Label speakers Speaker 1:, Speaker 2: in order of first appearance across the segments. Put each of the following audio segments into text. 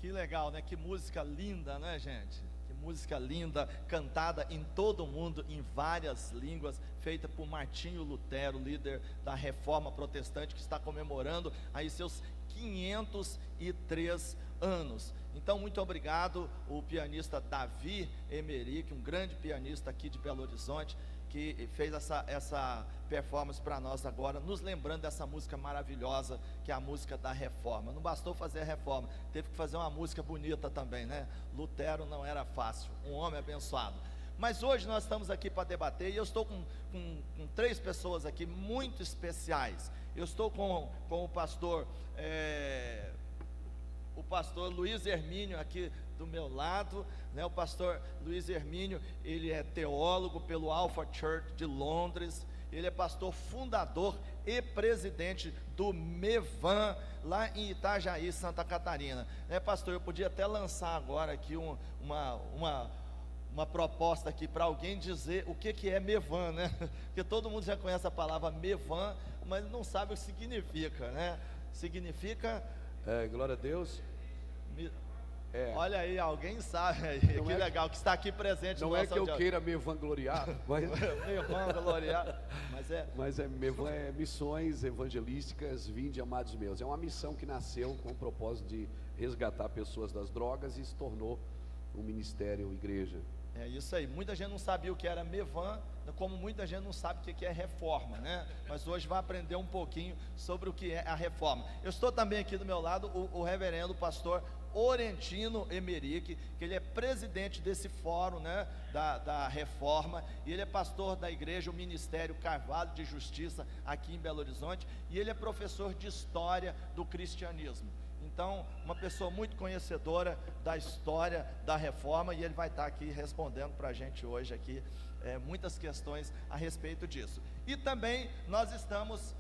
Speaker 1: Que legal, né? Que música linda, né, gente? Que música linda, cantada em todo o mundo, em várias línguas, feita por Martinho Lutero, líder da Reforma Protestante, que está comemorando aí seus 503 anos. Então, muito obrigado, o pianista Davi Emerick, um grande pianista aqui de Belo Horizonte, que fez essa performance para nós agora, nos lembrando dessa música maravilhosa, que é a música da Reforma. Não bastou fazer a Reforma, teve que fazer uma música bonita também, né? Lutero não era fácil, um homem abençoado. Mas hoje nós estamos aqui para debater, e eu estou com três pessoas aqui muito especiais. Eu estou com o pastor Luiz Hermínio aqui do meu lado, né? O pastor Luiz Hermínio, ele é teólogo pelo Alpha Church de Londres, ele é pastor fundador e presidente do MEVAN, lá em Itajaí, Santa Catarina, né, pastor? Eu podia até lançar agora aqui uma proposta aqui para alguém dizer o que é MEVAN, né? Porque todo mundo já conhece a palavra MEVAN, mas não sabe o que significa, né? Significa...
Speaker 2: glória a Deus.
Speaker 1: Olha aí, alguém sabe aí,
Speaker 2: Não
Speaker 1: que legal, que está aqui presente.
Speaker 2: Não é que eu queira me vangloriar, mas...
Speaker 1: me vangloriar,
Speaker 2: mas MEVAN é Missões Evangelísticas Vinde, Amados Meus. É uma missão que nasceu com o propósito de resgatar pessoas das drogas e se tornou um ministério, igreja.
Speaker 1: É isso aí, muita gente não sabia o que era MEVAN, como muita gente não sabe o que é reforma, né? Mas hoje vai aprender um pouquinho sobre o que é a reforma. Eu estou também aqui do meu lado, o reverendo pastor Orentino Emerick, que ele é presidente desse fórum, né, da reforma, e ele é pastor da igreja, o Ministério Carvalho de Justiça, aqui em Belo Horizonte, e ele é professor de história do cristianismo. Então, uma pessoa muito conhecedora da história da reforma, e ele vai estar aqui respondendo para a gente hoje aqui muitas questões a respeito disso. E também nós estamos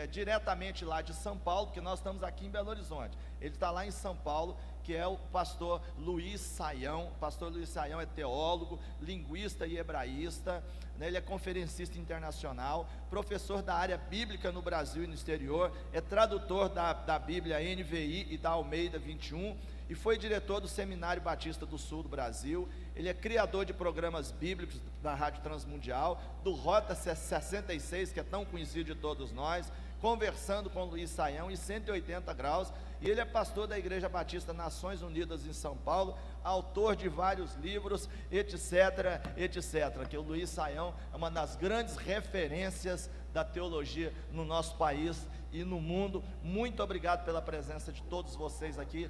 Speaker 1: diretamente lá de São Paulo, porque nós estamos aqui em Belo Horizonte. Ele está lá em São Paulo, que é o pastor Luiz Saião. O pastor Luiz Saião é teólogo, linguista e hebraísta, né? Ele é conferencista internacional, professor da área bíblica no Brasil e no exterior, é tradutor da Bíblia NVI e da Almeida 21, e foi diretor do Seminário Batista do Sul do Brasil. Ele é criador de programas bíblicos da Rádio Transmundial, do Rota 66, que é tão conhecido de todos nós, Conversando com Luiz Saião e 180 graus, e ele é pastor da Igreja Batista Nações Unidas em São Paulo, autor de vários livros, etc, etc, que o Luiz Saião é uma das grandes referências da teologia no nosso país e no mundo. Muito obrigado pela presença de todos vocês aqui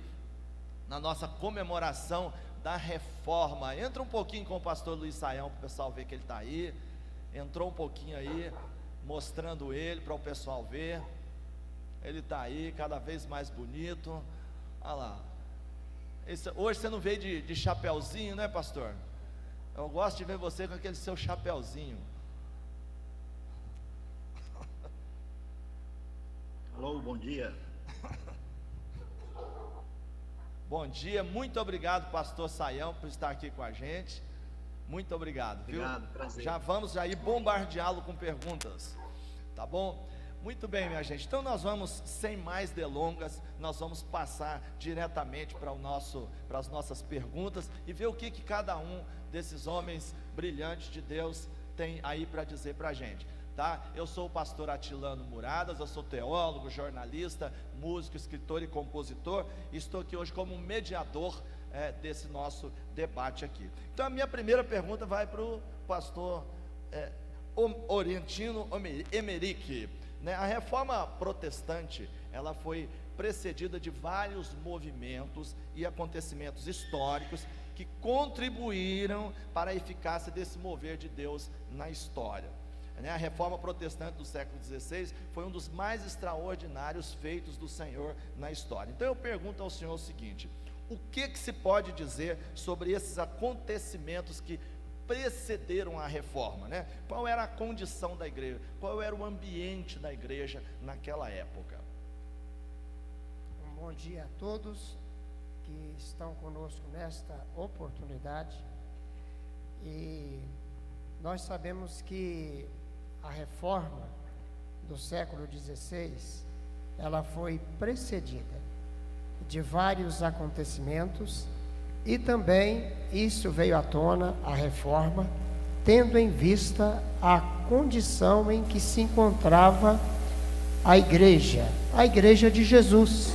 Speaker 1: na nossa comemoração da reforma. Entra um pouquinho com o pastor Luiz Saião, para o pessoal ver que ele está aí. Entrou um pouquinho aí, mostrando ele para o pessoal ver. Ele está aí, cada vez mais bonito. Olha lá. Hoje você não veio de chapéuzinho, né, pastor? Eu gosto de ver você com aquele seu chapéuzinho.
Speaker 3: Alô, bom dia.
Speaker 1: Bom dia, muito obrigado, pastor Saião, por estar aqui com a gente. Muito obrigado,
Speaker 3: obrigado,
Speaker 1: viu?
Speaker 3: prazer.
Speaker 1: Já vamos aí bombardeá-lo com perguntas, tá bom? Muito bem, minha gente. Então nós vamos, sem mais delongas, nós vamos passar diretamente para as nossas perguntas e ver o que cada um desses homens brilhantes de Deus tem aí para dizer para a gente. Tá? Eu sou o pastor Atilano Muradas, eu sou teólogo, jornalista, músico, escritor e compositor, e estou aqui hoje como mediador desse nosso debate aqui. Então a minha primeira pergunta vai para o pastor Orentino Emerick, né? A reforma protestante, ela foi precedida de vários movimentos e acontecimentos históricos que contribuíram para a eficácia desse mover de Deus na história. A reforma protestante do século XVI foi um dos mais extraordinários feitos do Senhor na história. Então eu pergunto ao Senhor o seguinte: o que se pode dizer sobre esses acontecimentos que precederam a reforma, né? Qual era a condição da igreja? Qual era o ambiente da igreja naquela época?
Speaker 4: Um bom dia a todos que estão conosco nesta oportunidade. E nós sabemos que a reforma do século XVI, ela foi precedida de vários acontecimentos, e também isso veio à tona, a reforma, tendo em vista a condição em que se encontrava a igreja de Jesus,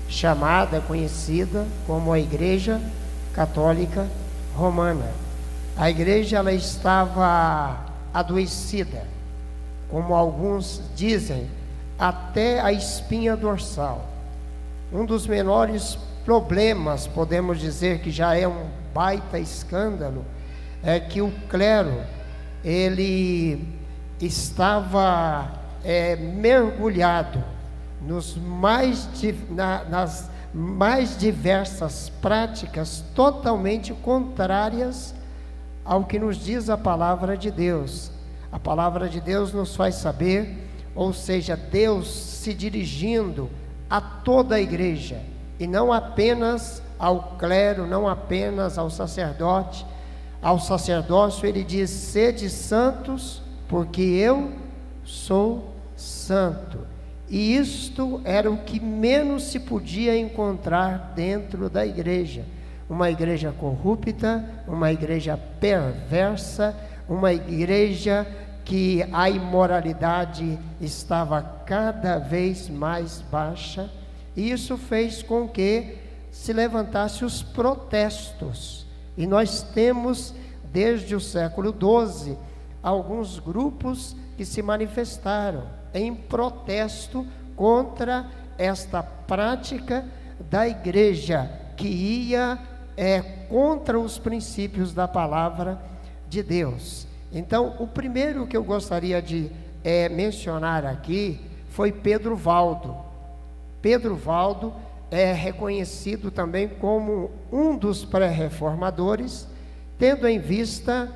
Speaker 4: chamada, conhecida como a Igreja Católica Romana. A igreja, ela estava adoecida, como alguns dizem, até a espinha dorsal. Um dos menores problemas, podemos dizer que já é um baita escândalo, é que o clero, ele estava mergulhado nas mais diversas práticas totalmente contrárias ao que nos diz a palavra de Deus. A palavra de Deus nos faz saber, ou seja, Deus se dirigindo a toda a igreja, e não apenas ao clero, não apenas ao sacerdote. Ao sacerdócio ele diz: sede santos, porque eu sou santo. E isto era o que menos se podia encontrar dentro da igreja. Uma igreja corrupta, uma igreja perversa, uma igreja que a imoralidade estava cada vez mais baixa, e isso fez com que se levantassem os protestos. E nós temos, desde o século XII, alguns grupos que se manifestaram em protesto contra esta prática da igreja, que ia contra os princípios da palavra de Deus. Então, o primeiro que eu gostaria de mencionar aqui foi Pedro Valdo. Pedro Valdo é reconhecido também como um dos pré-reformadores, tendo em vista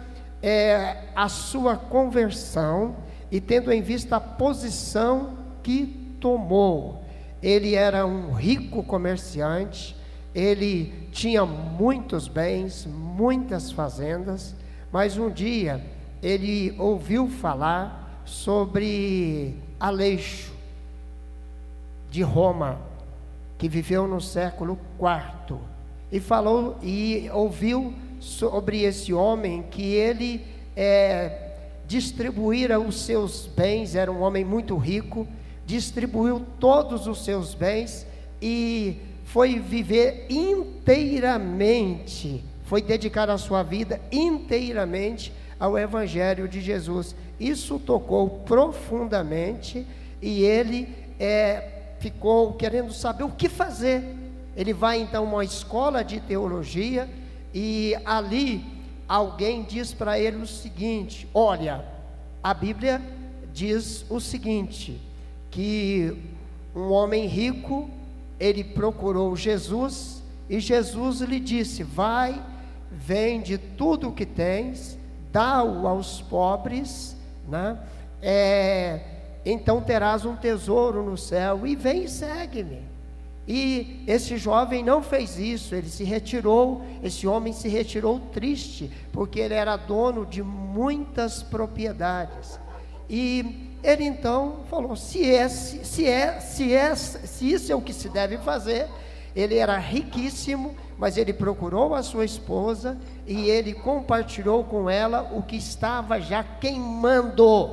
Speaker 4: a sua conversão e tendo em vista a posição que tomou. Ele era um rico comerciante, ele tinha muitos bens, muitas fazendas, mas um dia ele ouviu falar sobre Aleixo de Roma, que viveu no século IV, e ouviu sobre esse homem que ele distribuíra os seus bens, era um homem muito rico, distribuiu todos os seus bens e foi viver inteiramente, foi dedicar a sua vida inteiramente ao Evangelho de Jesus. Isso tocou profundamente e ele ficou querendo saber o que fazer. Ele vai então a uma escola de teologia e ali alguém diz para ele o seguinte: olha, a Bíblia diz o seguinte, que um homem rico, ele procurou Jesus e Jesus lhe disse: vai, vende tudo o que tens, dá-o aos pobres, né? Então terás um tesouro no céu e vem e segue-me. E esse jovem não fez isso, ele se retirou, esse homem se retirou triste, porque ele era dono de muitas propriedades. E ele então falou: se isso é o que se deve fazer. Ele era riquíssimo, mas ele procurou a sua esposa e ele compartilhou com ela o que estava já queimando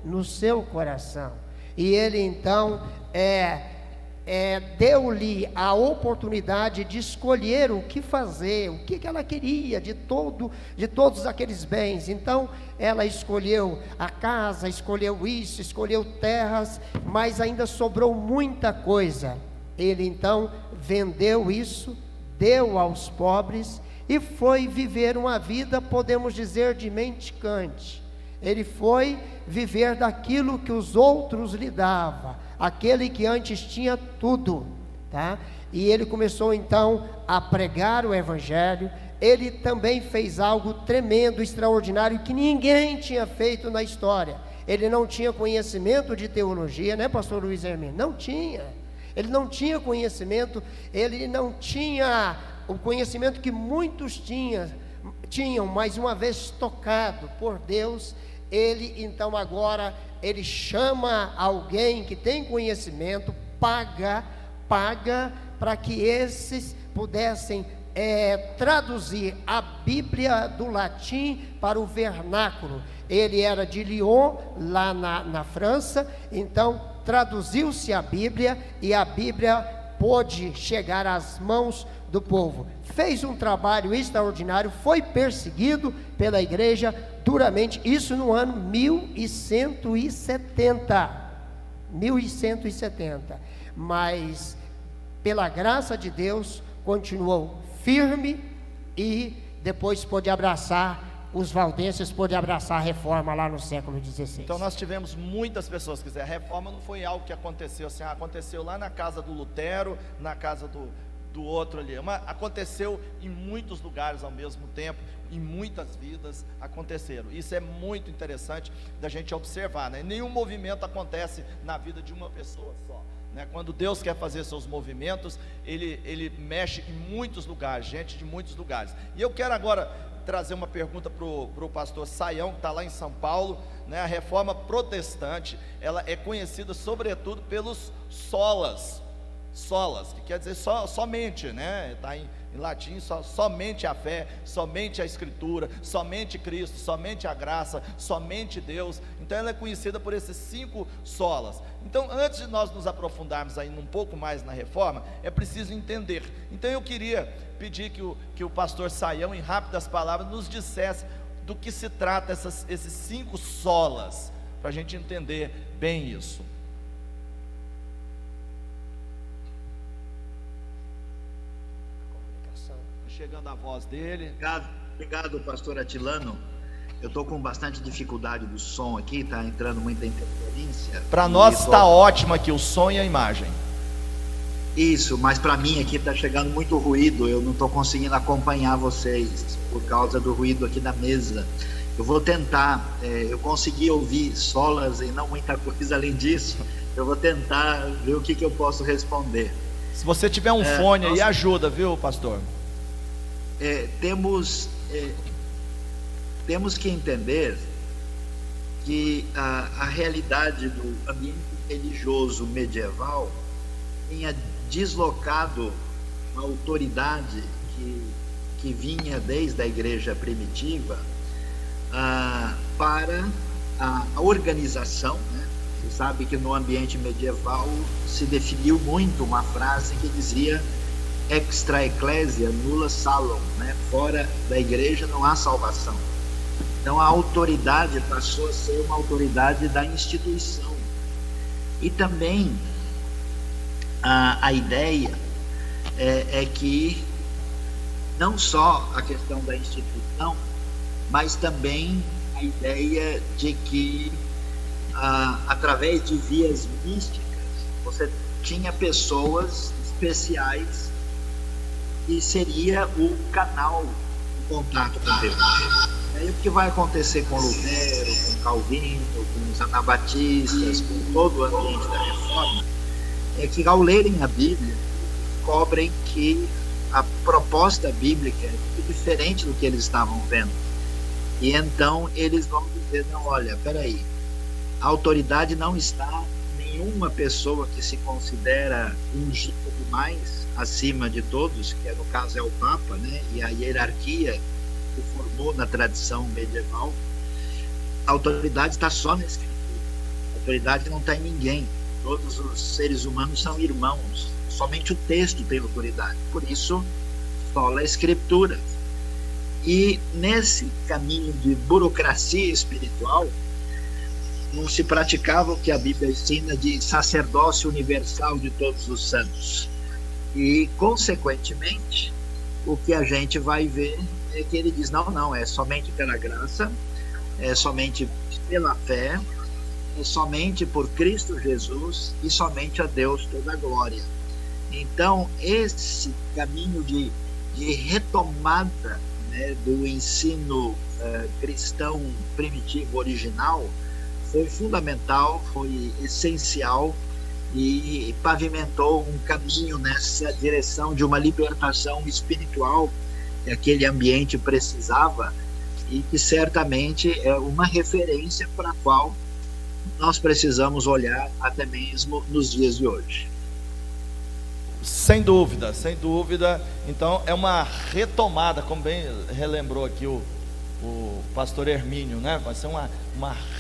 Speaker 4: no seu coração. E ele então deu-lhe a oportunidade de escolher o que fazer, o que ela queria de todos aqueles bens. Então ela escolheu a casa, escolheu isso, escolheu terras, mas ainda sobrou muita coisa. Ele então vendeu isso, deu aos pobres e foi viver uma vida, podemos dizer, de mendicante. Ele foi viver daquilo que os outros lhe davam, aquele que antes tinha tudo, tá? E ele começou então a pregar o Evangelho. Ele também fez algo tremendo, extraordinário, que ninguém tinha feito na história. Ele não tinha conhecimento de teologia, né, pastor Luiz Hermínio? Não tinha. Ele não tinha conhecimento, ele não tinha o conhecimento que muitos tinham, mas uma vez tocado por Deus, ele então agora, ele chama alguém que tem conhecimento, paga para que esses pudessem traduzir a Bíblia do latim para o vernáculo. Ele era de Lyon, lá na França, então traduziu-se a Bíblia e a Bíblia pôde chegar às mãos do povo. Fez um trabalho extraordinário, foi perseguido pela igreja duramente, isso no ano 1170, mas pela graça de Deus continuou firme e depois pôde abraçar, os valdenses pôde abraçar a reforma lá no século XVI.
Speaker 1: Então nós tivemos muitas pessoas, quer dizer, a reforma não foi algo que aconteceu assim, aconteceu lá na casa do Lutero, na casa do outro ali, mas aconteceu em muitos lugares ao mesmo tempo, em muitas vidas aconteceram. Isso é muito interessante da gente observar, né? Nenhum movimento acontece na vida de uma pessoa só, né? Quando Deus quer fazer seus movimentos, Ele mexe em muitos lugares, gente de muitos lugares. E eu quero agora trazer uma pergunta para o pastor Saião, que está lá em São Paulo, né? A reforma protestante, ela é conhecida sobretudo pelos solas, que quer dizer somente, né? Está em latim, somente a fé, somente a Escritura, somente Cristo, somente a graça, somente Deus. Então ela é conhecida por esses 5 solas. Então, antes de nós nos aprofundarmos ainda um pouco mais na reforma, é preciso entender. Então eu queria pedir que o pastor Saião, em rápidas palavras, nos dissesse do que se trata esses 5 solas, para a gente entender bem isso. Chegando a voz dele.
Speaker 3: Obrigado, pastor Atilano. Eu estou com bastante dificuldade do som aqui, está entrando muita interferência.
Speaker 1: Para nós está ótimo aqui o som e a imagem.
Speaker 3: Isso, mas para mim aqui está chegando muito ruído, eu não estou conseguindo acompanhar vocês, por causa do ruído aqui da mesa. Eu vou tentar, eu consegui ouvir solas e não muita coisa além disso, eu vou tentar ver o que eu posso responder.
Speaker 1: Se você tiver um fone aí, ajuda, viu, pastor?
Speaker 3: Temos que entender que a realidade do ambiente religioso medieval tinha deslocado a autoridade que vinha desde a igreja primitiva para a organização, né? Você sabe que no ambiente medieval se definiu muito uma frase que dizia extra ecclesia nulla salum, né? Fora da igreja não há salvação. Então a autoridade passou a ser uma autoridade da instituição. E também a ideia é que não só a questão da instituição, mas também a ideia de que através de vias místicas você tinha pessoas especiais e seria o canal de contato com Deus. Aí o que vai acontecer com Lutero, com Calvino, com os anabatistas, com todo o ambiente da reforma, é que ao lerem a Bíblia, descobrem que a proposta bíblica é muito diferente do que eles estavam vendo. E então eles vão dizer, não, olha, peraí, a autoridade não está em nenhuma pessoa que se considera ungida demais, acima de todos, que no caso é o Papa, né? E a hierarquia que formou na tradição medieval. A autoridade está só na Escritura. A autoridade não está em ninguém. Todos os seres humanos são irmãos. Somente o texto tem autoridade. Por isso, sola a Escritura. E nesse caminho de burocracia espiritual, não se praticava o que a Bíblia ensina de sacerdócio universal de todos os santos. E, consequentemente, o que a gente vai ver é que ele diz, não, é somente pela graça, é somente pela fé, é somente por Cristo Jesus e somente a Deus toda a glória. Então, esse caminho de retomada, né, do ensino cristão primitivo original foi fundamental, foi essencial e pavimentou um caminho nessa direção de uma libertação espiritual que aquele ambiente precisava e que certamente é uma referência para a qual nós precisamos olhar até mesmo nos dias de hoje.
Speaker 1: Sem dúvida, sem dúvida. Então é uma retomada, como bem relembrou aqui o pastor Hermínio, né? Vai ser uma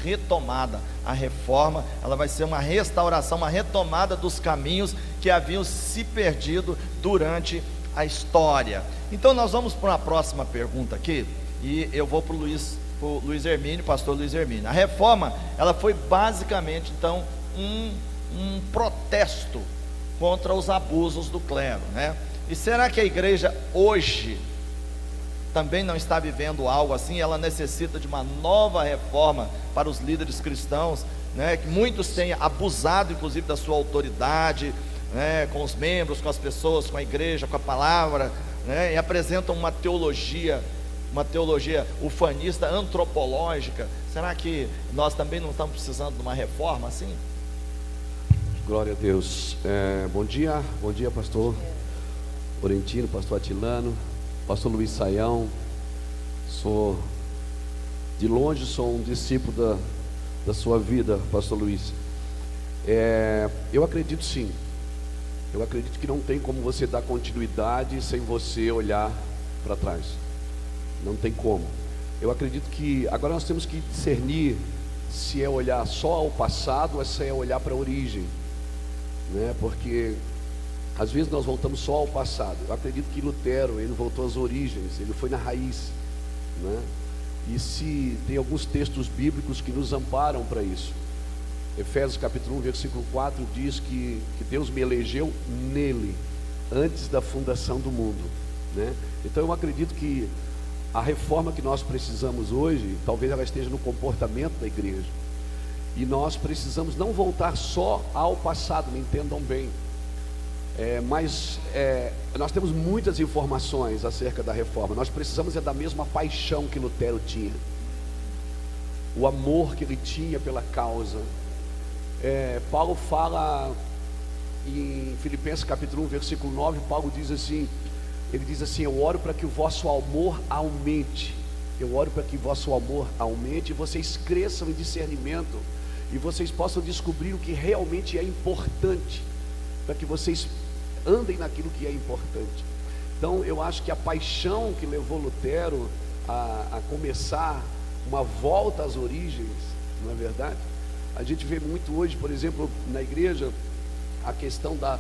Speaker 1: retomada. A reforma, ela vai ser uma restauração, uma retomada dos caminhos que haviam se perdido durante a história. Então nós vamos para uma próxima pergunta aqui, e eu vou para o Luiz Hermínio, pastor Luiz Hermínio. A reforma, ela foi basicamente então um protesto contra os abusos do clero, né? E será que a igreja hoje também não está vivendo algo assim? Ela necessita de uma nova reforma para os líderes cristãos, né? Que muitos têm abusado inclusive da sua autoridade, né? Com os membros, com as pessoas, com a igreja, com a palavra, né? E apresentam uma teologia ufanista, antropológica. Será que nós também não estamos precisando de uma reforma assim?
Speaker 2: Glória a Deus. Bom dia, pastor Orentino, pastor Atilano, pastor Luiz Saião. De longe sou um discípulo da sua vida, pastor Luiz. Eu acredito sim, eu acredito que não tem como você dar continuidade sem você olhar para trás, não tem como. Eu acredito que agora nós temos que discernir se é olhar só ao passado ou se é olhar para a origem, né? Porque às vezes nós voltamos só ao passado. Eu acredito que Lutero, ele voltou às origens, ele foi na raiz, né? E se tem alguns textos bíblicos que nos amparam para isso. Efésios capítulo 1, versículo 4 diz que Deus me elegeu nele, antes da fundação do mundo, né? Então eu acredito que a reforma que nós precisamos hoje, talvez ela esteja no comportamento da igreja. E nós precisamos não voltar só ao passado, me entendam bem. Mas nós temos muitas informações acerca da reforma. Nós precisamos da mesma paixão que Lutero tinha, o amor que ele tinha pela causa. Paulo fala em Filipenses capítulo 1, versículo 9, Paulo diz assim, ele diz assim: eu oro para que o vosso amor aumente. Eu oro para que o vosso amor aumente e vocês cresçam em discernimento e vocês possam descobrir o que realmente é importante, para que vocês andem naquilo que é importante. Então eu acho que a paixão que levou Lutero a começar uma volta às origens, não é verdade? A gente vê muito hoje, por exemplo, na igreja, a questão da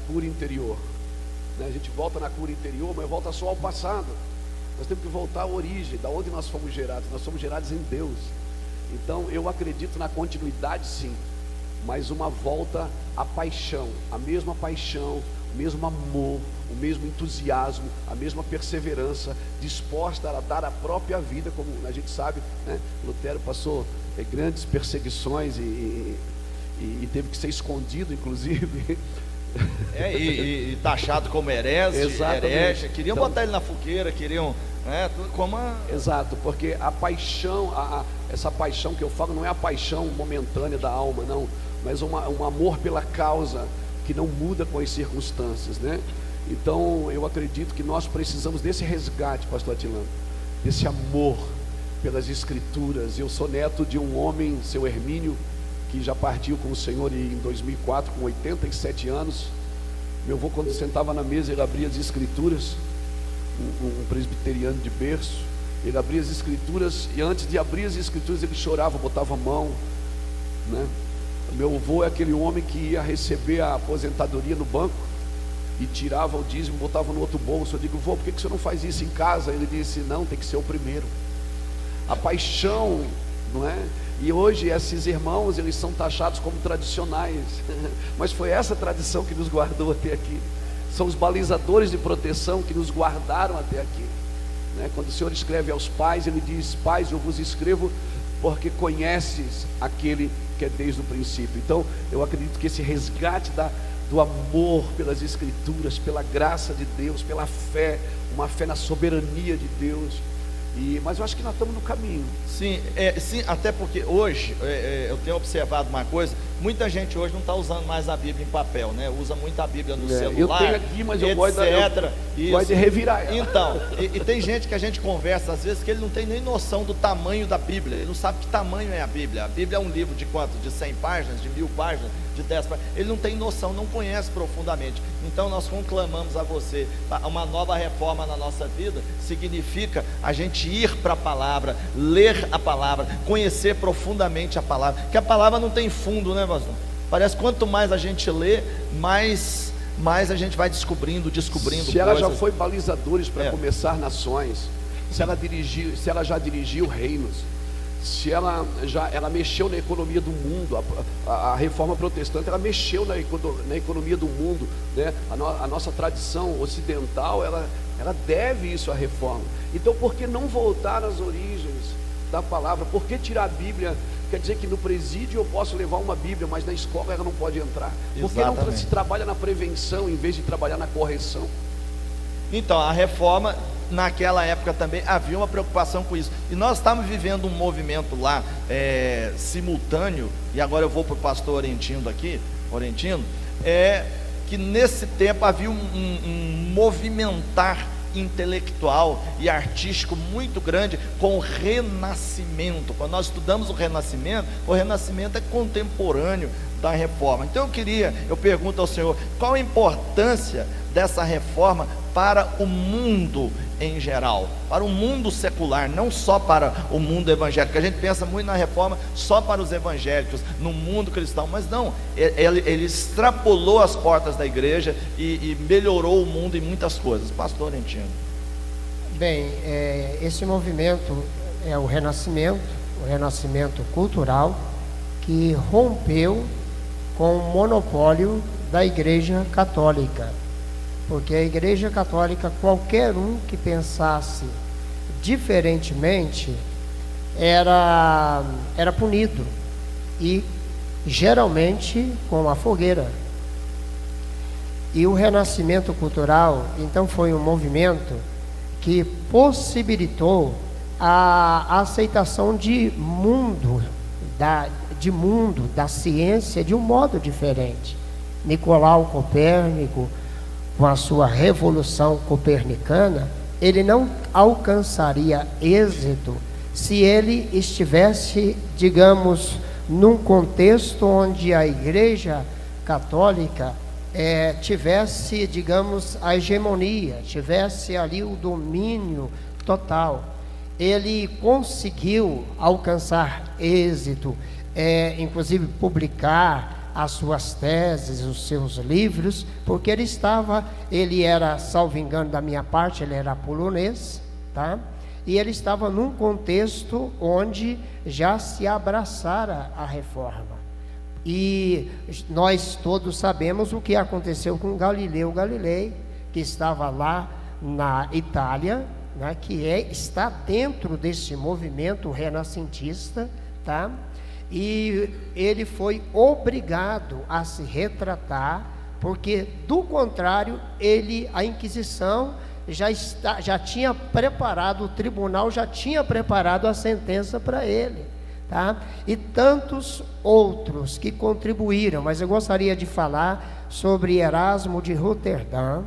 Speaker 2: cura interior, né? A gente volta na cura interior, mas volta só ao passado. Nós temos que voltar à origem, da onde nós fomos gerados. Nós somos gerados em Deus. Então eu acredito na continuidade sim, mas uma volta à paixão, a mesma paixão, o mesmo amor, o mesmo entusiasmo, a mesma perseverança, disposta a dar a própria vida, como a gente sabe, né? Lutero passou grandes perseguições e teve que ser escondido, inclusive.
Speaker 1: E taxado como herege. Queriam
Speaker 2: então,
Speaker 1: botar ele na fogueira, queriam, né, como
Speaker 2: exato, porque a paixão, essa paixão que eu falo não é a paixão momentânea da alma, não, mas um amor pela causa que não muda com as circunstâncias, né? Então eu acredito que nós precisamos desse resgate, pastor Atilano, desse amor pelas escrituras. Eu sou neto de um homem, seu Hermínio, que já partiu com o Senhor em 2004, com 87 anos. Meu avô, quando sentava na mesa, ele abria as escrituras, um presbiteriano de berço, ele abria as escrituras, e antes de abrir as escrituras ele chorava, botava a mão, né? Meu avô é aquele homem que ia receber a aposentadoria no banco e tirava o dízimo, botava no outro bolso. Eu digo: vô, por que você não faz isso em casa? Ele disse: não, tem que ser o primeiro. A paixão, não é? E hoje esses irmãos, eles são taxados como tradicionais, mas foi essa tradição que nos guardou até aqui. São os balizadores de proteção que nos guardaram até aqui, né? Quando o Senhor escreve aos pais, ele diz: pais, eu vos escrevo porque conheces aquele que é desde o princípio. Então eu acredito que esse resgate do amor pelas escrituras, pela graça de Deus, pela fé, uma fé na soberania de Deus. Mas eu acho que nós estamos no caminho.
Speaker 1: Sim, sim, até porque hoje eu tenho observado uma coisa: muita gente hoje não está usando mais a Bíblia em papel, né? Usa muito a Bíblia no celular.
Speaker 2: Eu tenho aqui, mas eu gosto de revirar ela.
Speaker 1: Então, e tem gente que a gente conversa às vezes que ele não tem nem noção do tamanho da Bíblia. Ele não sabe que tamanho é a Bíblia. A Bíblia é um livro de quanto? De 100 páginas, de 1000 páginas. de 10 para... Ele não tem noção, não conhece profundamente. Então nós conclamamos a você, uma nova reforma na nossa vida significa a gente ir para a palavra, ler a palavra, conhecer profundamente a palavra, que a palavra não tem fundo, né, pastor? Parece que quanto mais a gente lê, mais a gente vai descobrindo
Speaker 2: Se ela já foi balizadores para começar nações, se ela já dirigiu reinos, se ela mexeu na economia do mundo, a reforma protestante, ela mexeu na economia do mundo, né? A nossa tradição ocidental, ela deve isso à reforma. Então, por que não voltar às origens da palavra? Por que tirar a Bíblia? Quer dizer que no presídio eu posso levar uma Bíblia, mas na escola ela não pode entrar. Por que não se trabalha na prevenção em vez de trabalhar na correção?
Speaker 1: Então, a reforma, naquela época também havia uma preocupação com isso. E nós estamos vivendo um movimento lá, simultâneo, e agora eu vou para o pastor Orentino aqui, que nesse tempo havia um movimentar intelectual e artístico muito grande com o Renascimento. Quando nós estudamos o Renascimento é contemporâneo da reforma. Então eu pergunto ao senhor, qual a importância dessa reforma para o mundo em geral, para o mundo secular, não só para o mundo evangélico? A gente pensa muito na reforma só para os evangélicos, no mundo cristão, mas não, ele extrapolou as portas da igreja e melhorou o mundo em muitas coisas. Pastor Orentino.
Speaker 4: Bem, esse movimento é o renascimento cultural, que rompeu com o monopólio da Igreja Católica. Porque a Igreja Católica, qualquer um que pensasse diferentemente era punido, e geralmente com a fogueira. E o Renascimento cultural, então, foi um movimento que possibilitou a aceitação de mundo, da ciência de um modo diferente. Nicolau Copérnico, com a sua revolução copernicana, ele não alcançaria êxito se ele estivesse, digamos, num contexto onde a Igreja Católica tivesse, digamos, a hegemonia, tivesse ali o domínio total. Ele conseguiu alcançar êxito, inclusive publicar as suas teses, os seus livros, porque ele era, salvo engano da minha parte, ele era polonês, tá? E ele estava num contexto onde já se abraçara a reforma. E nós todos sabemos o que aconteceu com Galileu Galilei, que estava lá na Itália, né, está dentro desse movimento renascentista, tá? E ele foi obrigado a se retratar, porque do contrário, a Inquisição já tinha preparado, o tribunal já tinha preparado a sentença para ele, tá? E tantos outros que contribuíram, mas eu gostaria de falar sobre Erasmo de Roterdã,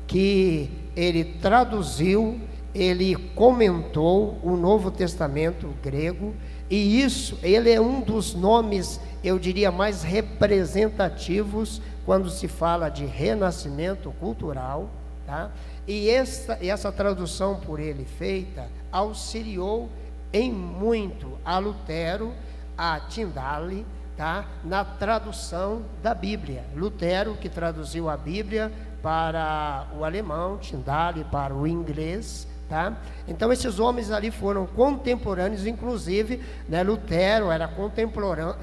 Speaker 4: que ele traduziu, ele comentou o Novo Testamento grego. E ele é um dos nomes, eu diria, mais representativos quando se fala de renascimento cultural, tá? E essa tradução por ele feita auxiliou em muito a Lutero, a Tyndale, tá? Na tradução da Bíblia. Lutero, que traduziu a Bíblia para o alemão, Tyndale para o inglês, tá? Então esses homens ali foram contemporâneos, inclusive, né, Lutero era contemporâneo,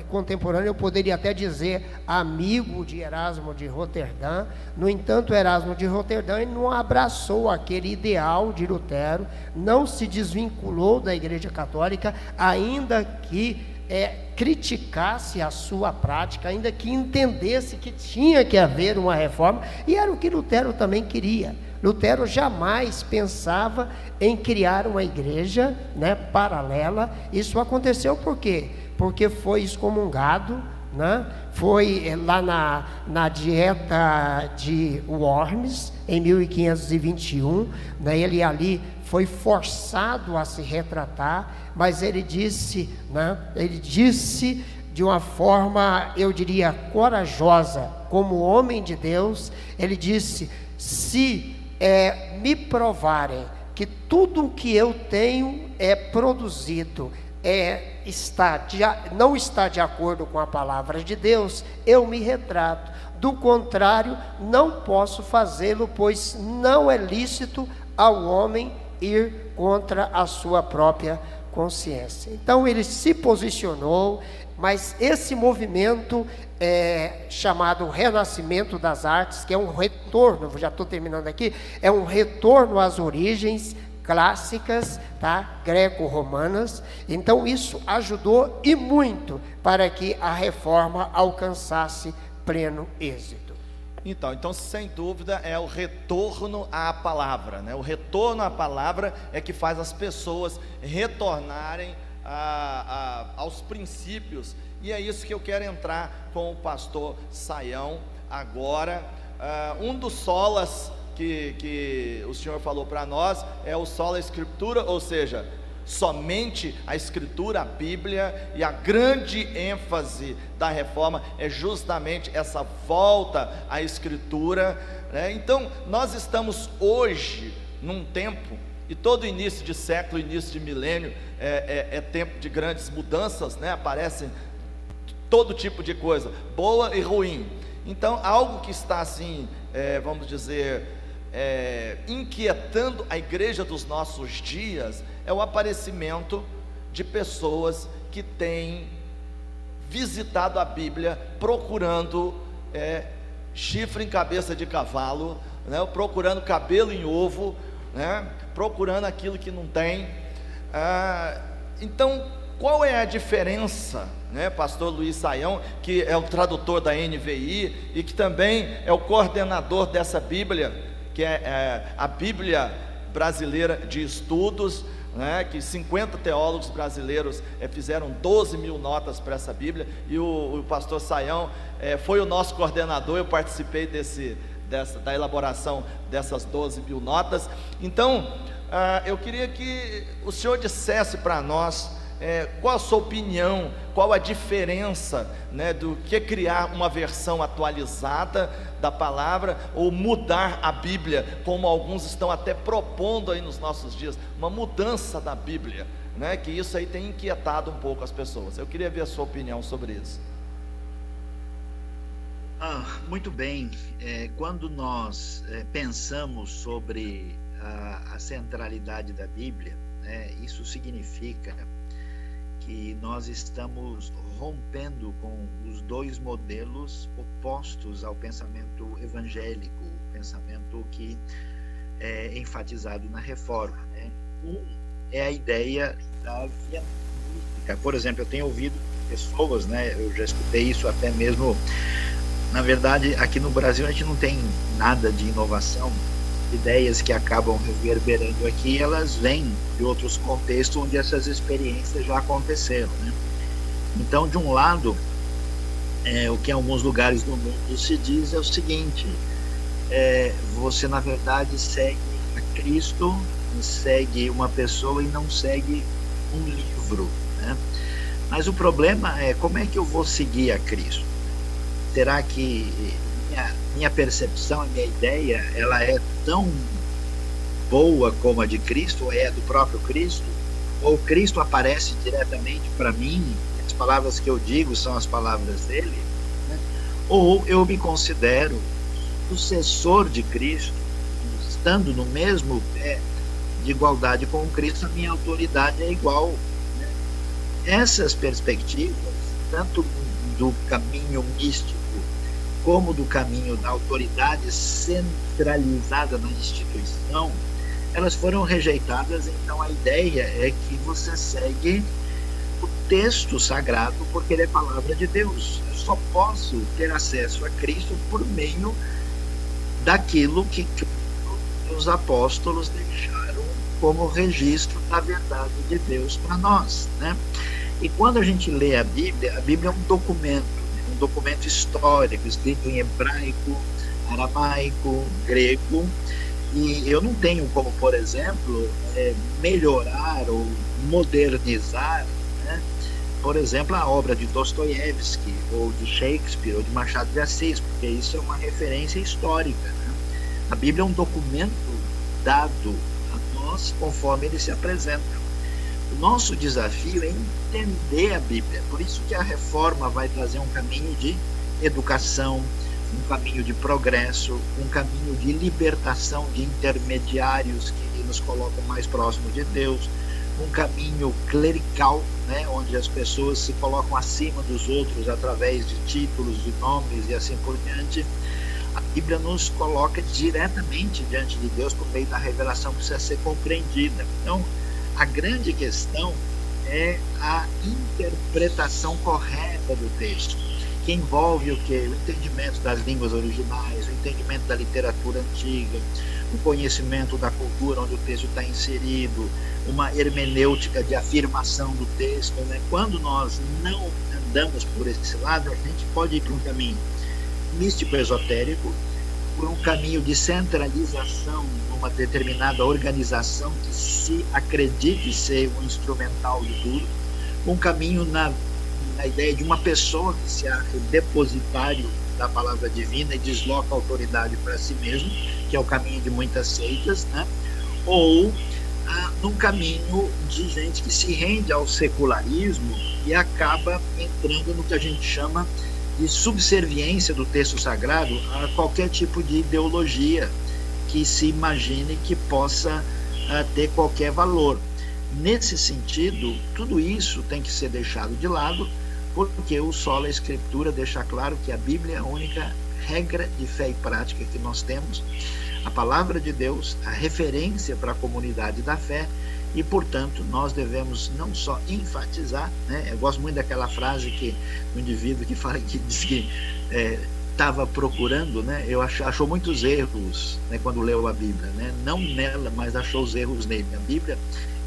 Speaker 4: eu poderia até dizer amigo de Erasmo de Roterdã. No entanto, Erasmo de Roterdã não abraçou aquele ideal de Lutero, não se desvinculou da Igreja Católica, ainda que criticasse a sua prática, ainda que entendesse que tinha que haver uma reforma, e era o que Lutero também queria. Lutero jamais pensava em criar uma igreja, né, paralela. Isso aconteceu por quê? Porque foi excomungado, né? Foi lá na dieta de Worms, em 1521, né? Ele ali foi forçado a se retratar, mas ele disse, né? Ele disse de uma forma, eu diria, corajosa, como homem de Deus. Ele disse: se me provarem que tudo o que eu tenho é produzido, não está de acordo com a palavra de Deus, eu me retrato. Do contrário, não posso fazê-lo, pois não é lícito ao homem ir contra a sua própria consciência. Então ele se posicionou, mas esse movimento chamado Renascimento das Artes, que é um retorno, já estou terminando aqui, é um retorno às origens clássicas, tá? Greco-romanas. Então isso ajudou e muito para que a reforma alcançasse pleno êxito.
Speaker 1: Então, sem dúvida, é o retorno à palavra, né? O retorno à palavra é que faz as pessoas retornarem aos princípios, e é isso que eu quero entrar com o pastor Sayão agora. Um dos solas que o senhor falou para nós é o sola escritura, ou seja, somente a Escritura, a Bíblia, e a grande ênfase da reforma é justamente essa volta à Escritura, né? Então, nós estamos hoje num tempo, e todo início de século, início de milênio, é tempo de grandes mudanças, né? Aparecem todo tipo de coisa, boa e ruim. Então, algo que está assim, vamos dizer, inquietando a igreja dos nossos dias, é o aparecimento de pessoas que têm visitado a Bíblia procurando chifre em cabeça de cavalo, né? Procurando cabelo em ovo, né? Procurando aquilo que não tem. Então, qual é a diferença, né? Pastor Luiz Sayão, que é o tradutor da NVI e que também é o coordenador dessa Bíblia, que é a Bíblia Brasileira de Estudos, né, que 50 teólogos brasileiros fizeram 12 mil notas para essa Bíblia, e o pastor Sayão foi o nosso coordenador. Eu participei da elaboração dessas 12 mil notas. Então, eu queria que o senhor dissesse para nós qual a sua opinião, qual a diferença, né, do que criar uma versão atualizada da palavra, ou mudar a Bíblia, como alguns estão até propondo aí nos nossos dias, uma mudança da Bíblia, né, que isso aí tem inquietado um pouco as pessoas. Eu queria ver a sua opinião sobre isso.
Speaker 3: Muito bem. Quando nós pensamos sobre a centralidade da Bíblia, né, isso significa que nós estamos rompendo com os dois modelos opostos ao pensamento evangélico, o pensamento que é enfatizado na reforma, né? É a ideia da via mística. Por exemplo, eu tenho ouvido pessoas, né, eu já escutei isso até mesmo, na verdade, aqui no Brasil a gente não tem nada de inovação. Ideias que acabam reverberando aqui, elas vêm de outros contextos onde essas experiências já aconteceram, né? Então, de um lado, o que em alguns lugares do mundo se diz é o seguinte: você na verdade segue a Cristo, segue uma pessoa e não segue um livro, né? Mas o problema é, como é que eu vou seguir a Cristo? Será que minha percepção, a minha ideia, ela é tão boa como a de Cristo, ou é a do próprio Cristo? Ou Cristo aparece diretamente para mim, as palavras que eu digo são as palavras dele, né? Ou eu me considero sucessor de Cristo, estando no mesmo pé de igualdade com Cristo, a minha autoridade é igual, né? Essas perspectivas, tanto do caminho místico como do caminho da autoridade centralizada na instituição, elas foram rejeitadas. Então a ideia é que você segue o texto sagrado porque ele é palavra de Deus. Eu só posso ter acesso a Cristo por meio daquilo que os apóstolos deixaram como registro da verdade de Deus para nós, né? E quando a gente lê a Bíblia é um documento histórico, escrito em hebraico, aramaico, grego, e eu não tenho como, por exemplo, melhorar ou modernizar, né, por exemplo, a obra de Dostoiévski, ou de Shakespeare, ou de Machado de Assis, porque isso é uma referência histórica, né? A Bíblia é um documento dado a nós conforme ele se apresenta. O nosso desafio é entender a Bíblia. Por isso que a reforma vai trazer um caminho de educação, um caminho de progresso, um caminho de libertação de intermediários que nos colocam mais próximos de Deus, um caminho clerical, né, onde as pessoas se colocam acima dos outros através de títulos, de nomes e assim por diante. A Bíblia nos coloca diretamente diante de Deus por meio da revelação que precisa ser compreendida. Então, a grande questão é a interpretação correta do texto, que envolve o quê? O entendimento das línguas originais, o entendimento da literatura antiga, o conhecimento da cultura onde o texto está inserido, uma hermenêutica de afirmação do texto, né? Quando nós não andamos por esse lado, a gente pode ir para um caminho místico-esotérico, por um caminho de centralização numa determinada organização que se acredite ser um instrumental de tudo, um caminho na ideia de uma pessoa que se acha depositário da palavra divina e desloca a autoridade para si mesmo, que é o caminho de muitas seitas, né? Ou num caminho de gente que se rende ao secularismo e acaba entrando no que a gente chama de subserviência do texto sagrado a qualquer tipo de ideologia que se imagine que possa ter qualquer valor. Nesse sentido, tudo isso tem que ser deixado de lado, porque o Sola Escritura deixa claro que a Bíblia é a única regra de fé e prática que nós temos, a palavra de Deus, a referência para a comunidade da fé, e, portanto, nós devemos não só enfatizar, né? Eu gosto muito daquela frase que o indivíduo que fala, que diz que estava procurando, né? Achou muitos erros, né, quando leu a Bíblia, né? Não nela, mas achou os erros nele. A Bíblia,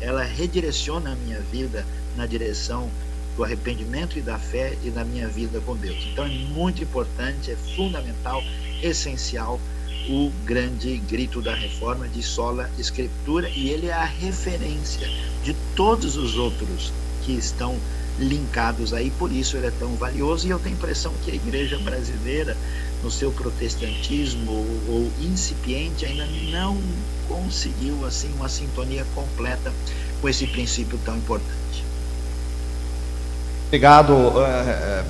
Speaker 3: ela redireciona a minha vida na direção do arrependimento e da fé e da minha vida com Deus. Então é muito importante, é fundamental, essencial o grande grito da reforma de Sola Escritura, e ele é a referência de todos os outros que estão linkados aí, por isso ele é tão valioso. E eu tenho a impressão que a igreja brasileira, no seu protestantismo ou incipiente, ainda não conseguiu assim uma sintonia completa com esse princípio tão importante.
Speaker 1: Obrigado,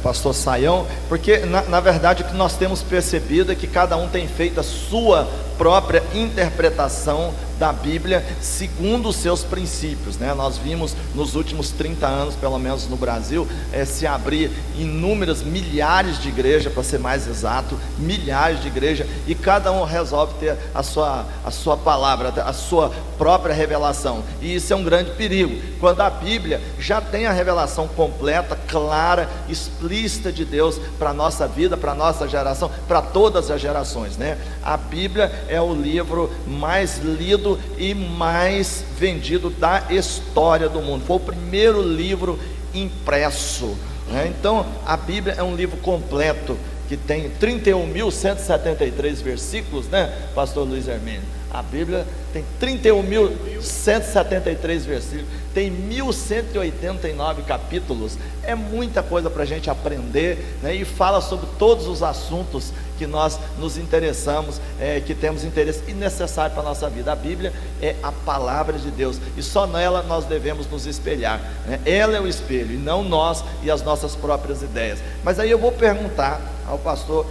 Speaker 1: pastor Saião, porque na verdade o que nós temos percebido é que cada um tem feito a sua própria interpretação da Bíblia segundo os seus princípios, né? Nós vimos nos últimos 30 anos, pelo menos no Brasil, se abrir inúmeras, milhares de igrejas, para ser mais exato, milhares de igrejas, e cada um resolve ter a sua palavra, a sua própria revelação, e isso é um grande perigo, quando a Bíblia já tem a revelação completa, clara, explícita de Deus para a nossa vida, para a nossa geração, para todas as gerações, né? A Bíblia é o livro mais lido e mais vendido da história do mundo. Foi o primeiro livro impresso, né? Então a Bíblia é um livro completo que tem 31.173 versículos, né, pastor Luiz Hermínio? A Bíblia tem 31.173 versículos, tem 1.189 capítulos, é muita coisa para a gente aprender, né? E fala sobre todos os assuntos que nós nos interessamos, que temos interesse e necessário para a nossa vida. A Bíblia é a palavra de Deus, e só nela nós devemos nos espelhar, né? Ela é o espelho, e não nós e as nossas próprias ideias. Mas aí eu vou perguntar ao pastor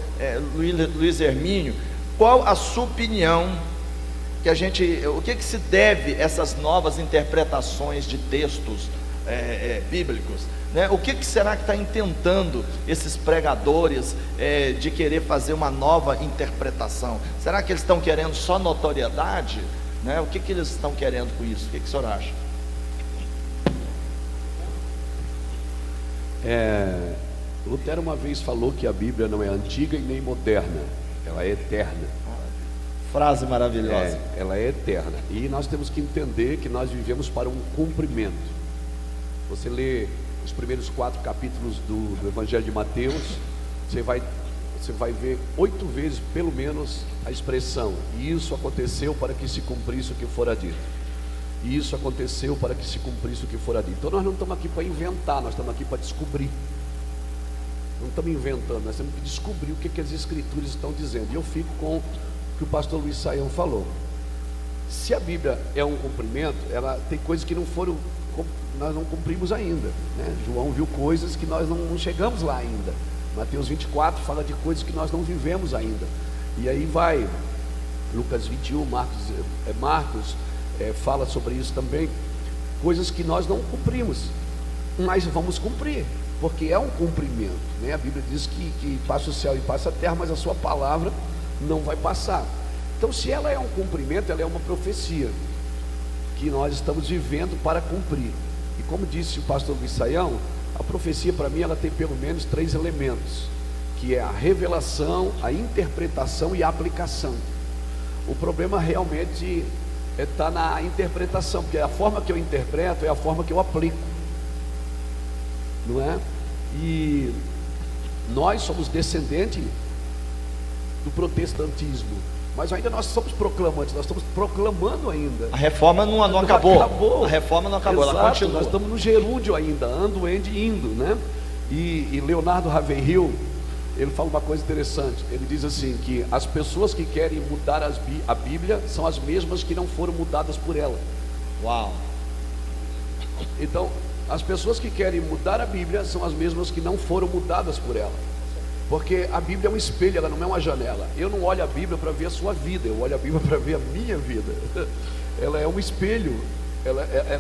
Speaker 1: Luiz Hermínio, qual a sua opinião, o que se deve essas novas interpretações de textos bíblicos, né? O que será que está intentando esses pregadores de querer fazer uma nova interpretação? Será que eles estão querendo só notoriedade, né? O que eles estão querendo com isso? O que o senhor acha?
Speaker 2: Lutero uma vez falou que a Bíblia não é antiga e nem moderna, ela é eterna.
Speaker 1: Frase maravilhosa.
Speaker 2: Ela é eterna, e nós temos que entender que nós vivemos para um cumprimento. Você lê os primeiros 4 capítulos do Evangelho de Mateus, você vai ver 8 vezes pelo menos a expressão: e isso aconteceu para que se cumprisse o que fora dito. e isso aconteceu para que se cumprisse o que fora dito. Então nós não estamos aqui para inventar, nós estamos aqui para descobrir. Não estamos inventando, nós temos que descobrir o que as Escrituras estão dizendo. E eu fico com o que o pastor Luiz Saião falou. Se a Bíblia é um cumprimento, ela tem coisas que nós não cumprimos ainda, né? João viu coisas que nós não chegamos lá ainda. Mateus 24 fala de coisas que nós não vivemos ainda. E aí vai Lucas 21, Marcos fala sobre isso também. Coisas que nós não cumprimos, mas vamos cumprir, porque é um cumprimento, né? A Bíblia diz que passa o céu e passa a terra, mas a sua palavra não vai passar. Então, se ela é um cumprimento, ela é uma profecia que nós estamos vivendo para cumprir. E como disse o pastor Luiz Saião, a profecia para mim ela tem pelo menos 3 elementos, que é a revelação, a interpretação e a aplicação. O problema realmente está na interpretação, porque a forma que eu interpreto é a forma que eu aplico, não é? E nós somos descendentes do protestantismo, mas ainda nós somos proclamantes, nós estamos proclamando ainda.
Speaker 1: A reforma não acabou. A reforma não acabou.
Speaker 2: Exato,
Speaker 1: ela continua.
Speaker 2: Nós estamos no gerúndio ainda, ando, indo, né? E Leonardo Ravenhill, ele fala uma coisa interessante. Ele diz assim, que as pessoas que querem mudar a Bíblia são as mesmas que não foram mudadas por ela.
Speaker 1: Uau!
Speaker 2: Então, as pessoas que querem mudar a Bíblia são as mesmas que não foram mudadas por ela. Porque a Bíblia é um espelho, ela não é uma janela. Eu não olho a Bíblia para ver a sua vida, eu olho a Bíblia para ver a minha vida. Ela é um espelho.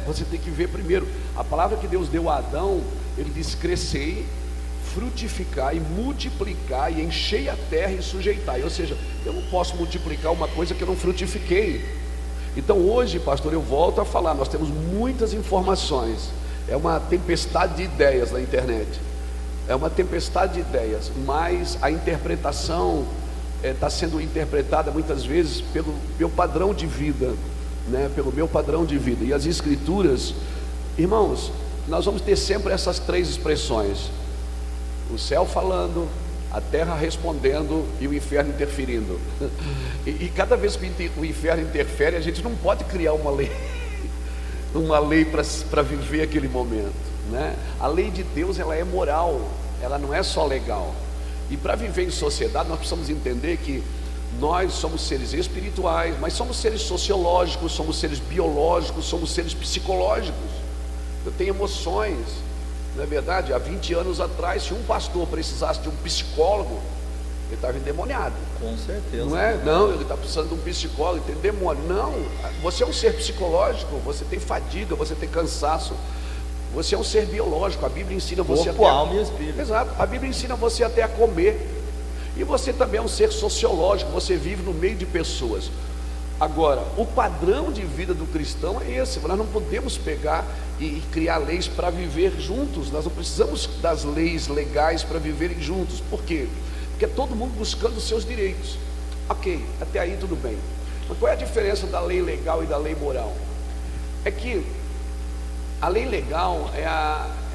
Speaker 2: Você tem que ver primeiro. A palavra que Deus deu a Adão, ele disse: crescei, frutificar e multiplicar e enchei a terra e sujeitai. Ou seja, eu não posso multiplicar uma coisa que eu não frutifiquei. Então hoje, pastor, eu volto a falar, nós temos muitas informações. É uma tempestade de ideias na internet. É uma tempestade de ideias, mas a interpretação está sendo interpretada muitas vezes pelo meu padrão de vida, né? Pelo meu padrão de vida. E as Escrituras, irmãos, nós vamos ter sempre essas 3 expressões: o céu falando, a terra respondendo e o inferno interferindo. E cada vez que o inferno interfere, a gente não pode criar uma lei para viver aquele momento, né? A lei de Deus, ela é moral, ela não é só legal. E para viver em sociedade, nós precisamos entender que nós somos seres espirituais, mas somos seres sociológicos, somos seres biológicos, somos seres psicológicos. Eu tenho emoções, não é verdade? Há 20 anos atrás, se um pastor precisasse de um psicólogo, ele estava endemoniado.
Speaker 1: Com certeza.
Speaker 2: Não é? Não, ele está precisando de um psicólogo, tem demônio. Não, você é um ser psicológico, você tem fadiga, você tem cansaço. Você é um ser biológico, a Bíblia ensina você
Speaker 1: corpo, alma e espírito.
Speaker 2: Exato, a Bíblia ensina você até a comer. E você também é um ser sociológico, você vive no meio de pessoas. Agora, o padrão de vida do cristão é esse. Nós não podemos pegar e criar leis para viver juntos. Nós não precisamos das leis legais para viverem juntos. Por quê? Porque é todo mundo buscando os seus direitos. Ok, até aí tudo bem. Mas qual é a diferença da lei legal e da lei moral? É que a lei legal,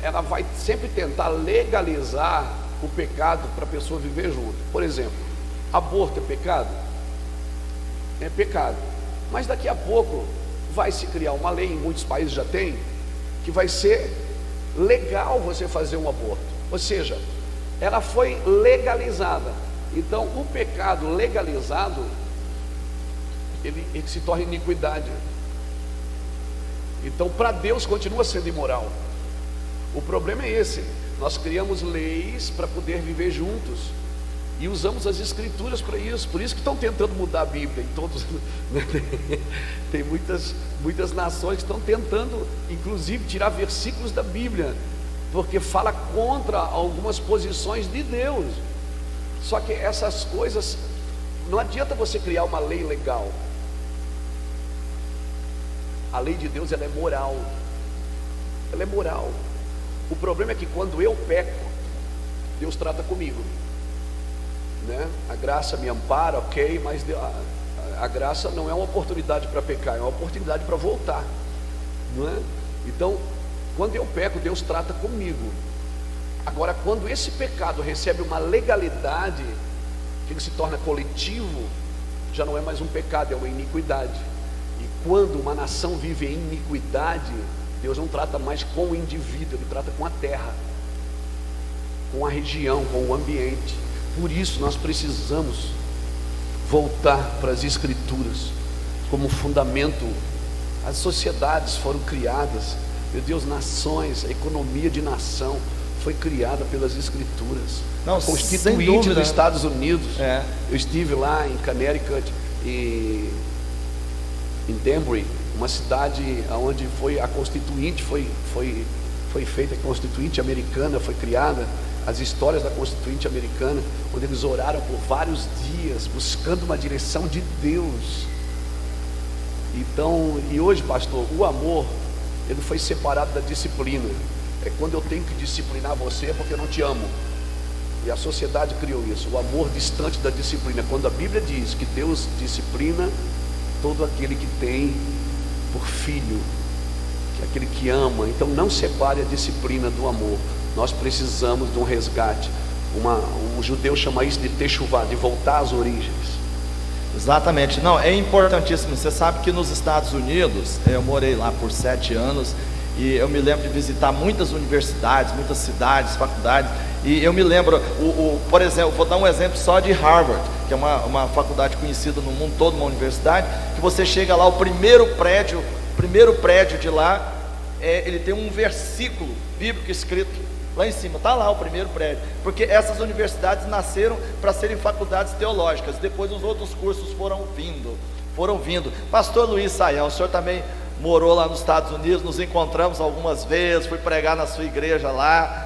Speaker 2: ela vai sempre tentar legalizar o pecado para a pessoa viver junto. Por exemplo, aborto é pecado? É pecado. Mas daqui a pouco vai se criar uma lei, em muitos países já tem, que vai ser legal você fazer um aborto. Ou seja, ela foi legalizada. Então o pecado legalizado, ele se torna iniquidade. Então para Deus continua sendo imoral. O problema é esse: nós criamos leis para poder viver juntos e usamos as Escrituras para isso. Por isso que estão tentando mudar a Bíblia em todos. Tem muitas nações que estão tentando, inclusive, tirar versículos da Bíblia, porque fala contra algumas posições de Deus. Só que essas coisas, não adianta você criar uma lei legal. A lei de Deus, ela é moral. Ela é moral. O problema é que quando eu peco, Deus trata comigo, né? A graça me ampara, ok, mas a graça não é uma oportunidade para pecar, é uma oportunidade para voltar, não é? Então, quando eu peco, Deus trata comigo. Agora, quando esse pecado recebe uma legalidade, que ele se torna coletivo, já não é mais um pecado, é uma iniquidade. E quando uma nação vive em iniquidade, Deus não trata mais com o indivíduo, Ele trata com a terra, com a região, com o ambiente. Por isso nós precisamos voltar para as Escrituras como fundamento. As sociedades foram criadas, meu Deus, nações, a economia de nação foi criada pelas Escrituras.
Speaker 1: Não,
Speaker 2: A
Speaker 1: sem
Speaker 2: Constituinte
Speaker 1: dúvida.
Speaker 2: dos Estados Unidos,
Speaker 1: É.
Speaker 2: eu estive lá em Connecticut e em Danbury, uma cidade onde foi a Constituinte, foi feita, a Constituinte americana foi criada, as histórias da Constituinte americana, onde eles oraram por vários dias, buscando uma direção de Deus. Então, e hoje, pastor, o amor, ele foi separado da disciplina. É quando eu tenho que disciplinar você, é porque eu não te amo. E a sociedade criou isso, o amor distante da disciplina. Quando a Bíblia diz que Deus disciplina todo aquele que tem por filho, que é aquele que ama. Então não separe a disciplina do amor. Nós precisamos de um resgate. Um judeu chama isso de techuvá, de voltar às origens.
Speaker 1: Exatamente, não, é importantíssimo. Você sabe que nos Estados Unidos, eu morei lá por 7 anos, e eu me lembro de visitar muitas universidades, muitas cidades, faculdades, e eu me lembro, por exemplo, vou dar um exemplo só de Harvard, que é uma faculdade conhecida no mundo todo, uma universidade, que você chega lá, o primeiro prédio de lá, ele tem um versículo bíblico escrito lá em cima, está lá o primeiro prédio, porque essas universidades nasceram para serem faculdades teológicas, depois os outros cursos foram vindo. Pastor Luiz Saião, o senhor também morou lá nos Estados Unidos, nos encontramos algumas vezes, fui pregar na sua igreja lá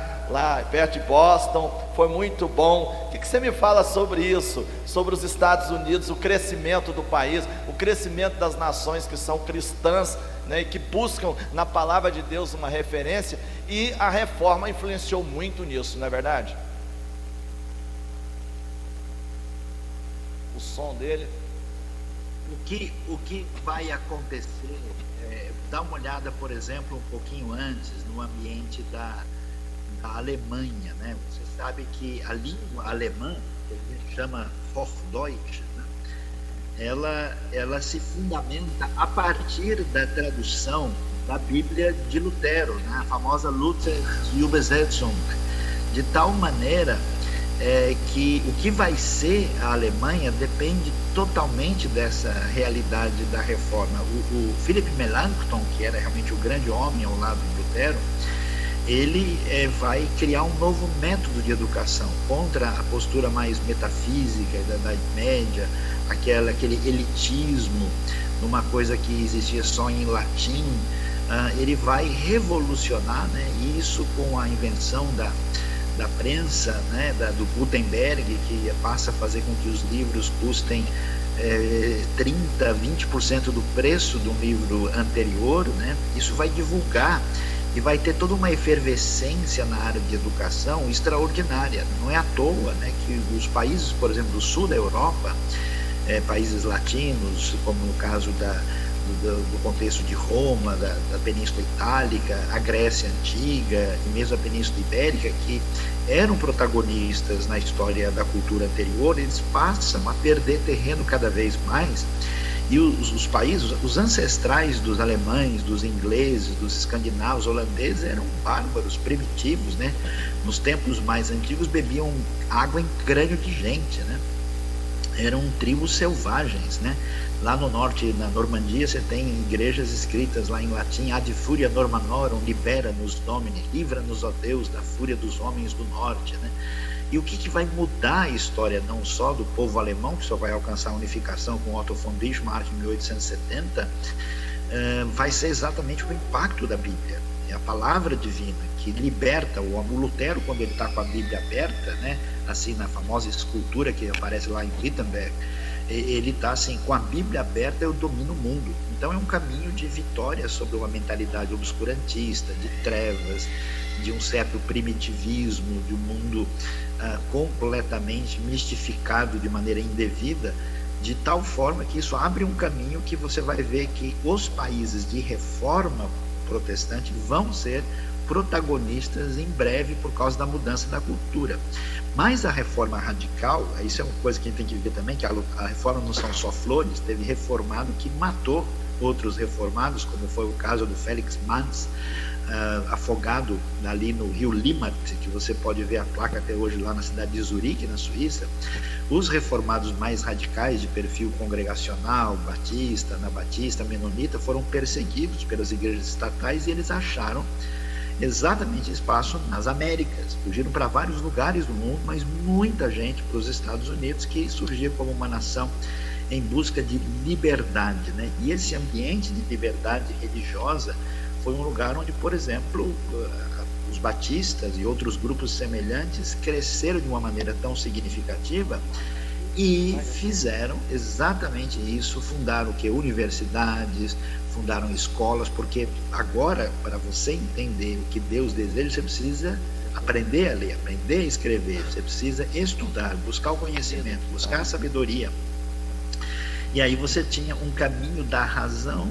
Speaker 1: perto de Boston, foi muito bom. O que você me fala sobre isso, sobre os Estados Unidos, o crescimento do país, o crescimento das nações que são cristãs, né, e que buscam na palavra de Deus uma referência, e a reforma influenciou muito nisso, não é verdade? O som dele.
Speaker 3: O que vai acontecer, dá uma olhada, por exemplo, um pouquinho antes, no ambiente da Alemanha, né? Você sabe que a língua alemã, que a gente chama Hochdeutsch, né? ela se fundamenta a partir da tradução da Bíblia de Lutero, né? A famosa Luther-Übersetzung, de tal maneira que o que vai ser a Alemanha depende totalmente dessa realidade da reforma. O Philipp Melanchthon, que era realmente o grande homem ao lado de Lutero, ele vai criar um novo método de educação contra a postura mais metafísica da Idade Média, aquele elitismo, numa coisa que existia só em latim. Ele vai revolucionar, né, isso com a invenção da prensa, né, do Gutenberg, que passa a fazer com que os livros custem 30-20% do preço do livro anterior, né? Isso vai divulgar e vai ter toda uma efervescência na área de educação extraordinária. Não é à toa, né, que os países, por exemplo, do sul da Europa, países latinos, como no caso do contexto de Roma, da Península Itálica, a Grécia Antiga e mesmo a Península Ibérica, que eram protagonistas na história da cultura anterior, eles passam a perder terreno cada vez mais. E os países, os ancestrais dos alemães, dos ingleses, dos escandinavos, holandeses, eram bárbaros, primitivos, né? Nos tempos mais antigos bebiam água em crânio de gente, né? Eram tribos selvagens, né? Lá no norte, na Normandia, você tem igrejas escritas lá em latim: Ad furia normanorum, libera-nos Domine, livra-nos, ó Deus, da fúria dos homens do norte, né? E o que vai mudar a história não só do povo alemão, que só vai alcançar a unificação com Otto von Bismarck em 1870, vai ser exatamente o impacto da Bíblia. É a palavra divina que liberta o homem. O Lutero, quando ele está com a Bíblia aberta, né, assim, na famosa escultura que aparece lá em Wittenberg, ele está assim: com a Bíblia aberta eu domino o mundo. Então é um caminho de vitória sobre uma mentalidade obscurantista, de trevas, de um certo primitivismo, de um mundo completamente mistificado de maneira indevida, de tal forma que isso abre um caminho que você vai ver que os países de reforma protestante vão ser protagonistas em breve por causa da mudança da cultura. Mas a reforma radical, isso é uma coisa que a gente tem que ver também, que a reforma não são só flores, teve reformado que matou outros reformados, como foi o caso do Félix Manz, afogado ali no rio Limmat, que você pode ver a placa até hoje lá na cidade de Zurique, na Suíça. Os reformados mais radicais, de perfil congregacional, batista, anabatista, menonita, foram perseguidos pelas igrejas estatais e eles acharam exatamente espaço nas Américas. Fugiram para vários lugares do mundo, mas muita gente para os Estados Unidos, que surgiu como uma nação em busca de liberdade, né? E esse ambiente de liberdade religiosa foi um lugar onde, por exemplo, os batistas e outros grupos semelhantes cresceram de uma maneira tão significativa e fizeram exatamente isso, fundaram o que? Universidades, fundaram escolas, porque agora, para você entender o que Deus deseja, você precisa aprender a ler, aprender a escrever, você precisa estudar, buscar o conhecimento, buscar a sabedoria. E aí você tinha um caminho da razão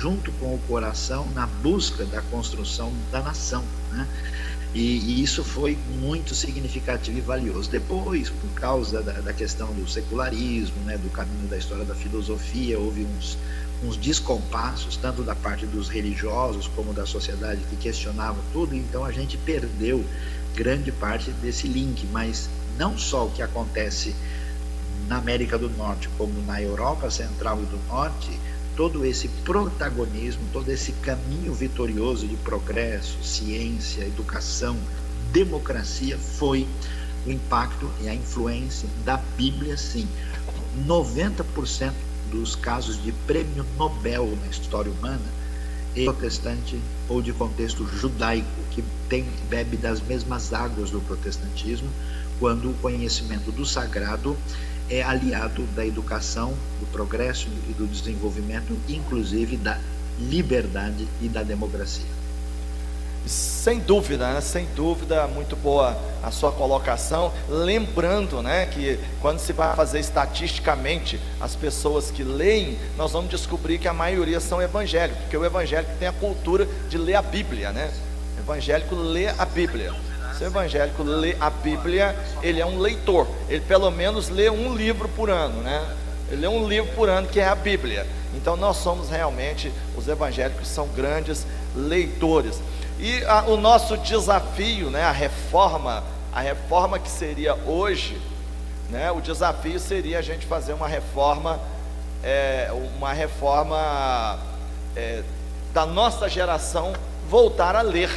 Speaker 3: junto com o coração na busca da construção da nação, né? E isso foi muito significativo e valioso. Depois, por causa da questão do secularismo, né, do caminho da história da filosofia, houve uns descompassos, tanto da parte dos religiosos como da sociedade que questionava tudo, então a gente perdeu grande parte desse link. Mas não só o que acontece na América do Norte, como na Europa Central e do Norte, todo esse protagonismo, todo esse caminho vitorioso de progresso, ciência, educação, democracia, foi o impacto e a influência da Bíblia, sim. 90% dos casos de prêmio Nobel na história humana é protestante ou de contexto judaico, que bebe das mesmas águas do protestantismo, quando o conhecimento do sagrado é aliado da educação, do progresso e do desenvolvimento, inclusive da liberdade e da democracia.
Speaker 1: Sem dúvida, né? Sem dúvida, muito boa a sua colocação. Lembrando, né, que quando se vai fazer estatisticamente as pessoas que leem, nós vamos descobrir que a maioria são evangélicos, porque o evangélico tem a cultura de ler a Bíblia, né? O evangélico lê a Bíblia. Se o evangélico lê a Bíblia, ele é um leitor, ele pelo menos lê um livro por ano, né? Ele lê um livro por ano, que é a Bíblia. Então nós somos realmente, os evangélicos são grandes leitores. E o nosso desafio, né, a reforma que seria hoje, né, o desafio seria a gente fazer uma reforma da nossa geração voltar a ler.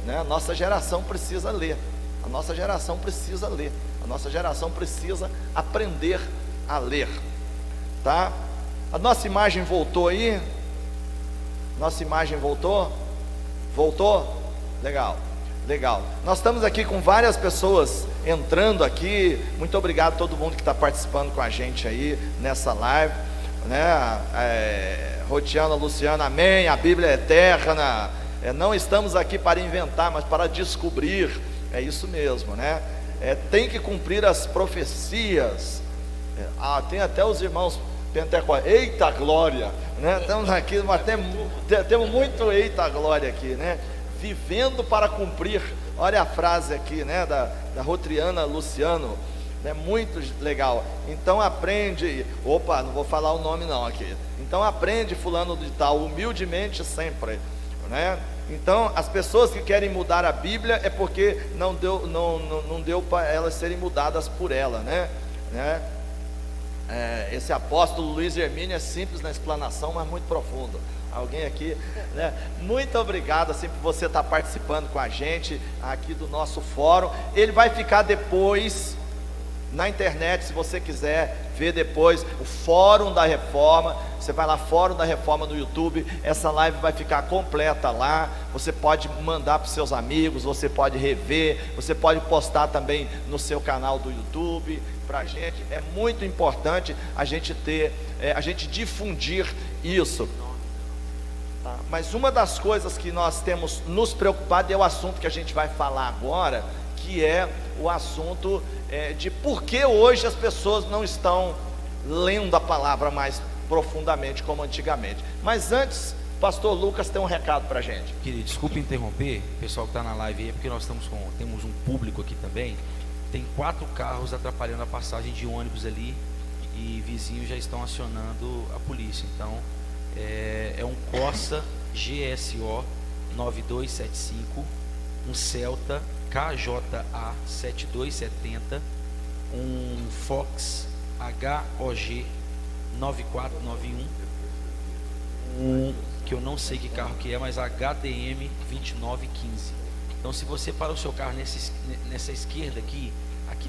Speaker 1: Né? A nossa geração precisa ler, a nossa geração precisa ler, a nossa geração precisa aprender a ler, tá? A nossa imagem voltou aí? Nossa imagem voltou? Voltou? Legal, legal. Nós estamos aqui com várias pessoas entrando aqui. Muito obrigado a todo mundo que está participando com a gente aí nessa live, né? Rotiana, Luciana, amém. A Bíblia é eterna. Não estamos aqui para inventar, mas para descobrir. É isso mesmo, né? Tem que cumprir as profecias. Tem até os irmãos pentecostais. Eita glória, né? Estamos aqui, mas temos muito eita glória aqui, né? Vivendo para cumprir. Olha a frase aqui, né? Da Rotriana Luciano, né? Muito legal. Então aprende. Opa, não vou falar o nome não aqui. Então aprende, fulano de tal, humildemente sempre. Né? Então, as pessoas que querem mudar a Bíblia é porque não deu para elas serem mudadas por ela, né? Esse apóstolo Luiz Hermínio é simples na explanação, mas muito profundo. Alguém aqui, né? Muito obrigado assim, por você estar participando com a gente aqui do nosso fórum. Ele vai ficar depois na internet, se você quiser ver depois o Fórum da Reforma. Você vai lá, Fórum da Reforma no YouTube. Essa live vai ficar completa lá. Você pode mandar para os seus amigos, você pode rever, você pode postar também no seu canal do YouTube. Para a gente é muito importante a gente difundir isso. Tá? Mas uma das coisas que nós temos nos preocupado é o assunto que a gente vai falar agora, que é o assunto de por que hoje as pessoas não estão lendo a palavra mais profundamente como antigamente. Mas antes, pastor Lucas tem um recado para a gente.
Speaker 5: Querido, desculpe interromper, o pessoal que está na live aí, é porque nós temos um público aqui também. Tem 4 carros atrapalhando a passagem de ônibus ali, e vizinhos já estão acionando a polícia. Então, É um Corsa GSO 9275, um Celta KJA 7270, um Fox HOG 9491, um que eu não sei que carro que é, mas HDM 2915. Então, se você para o seu carro nessa esquerda aqui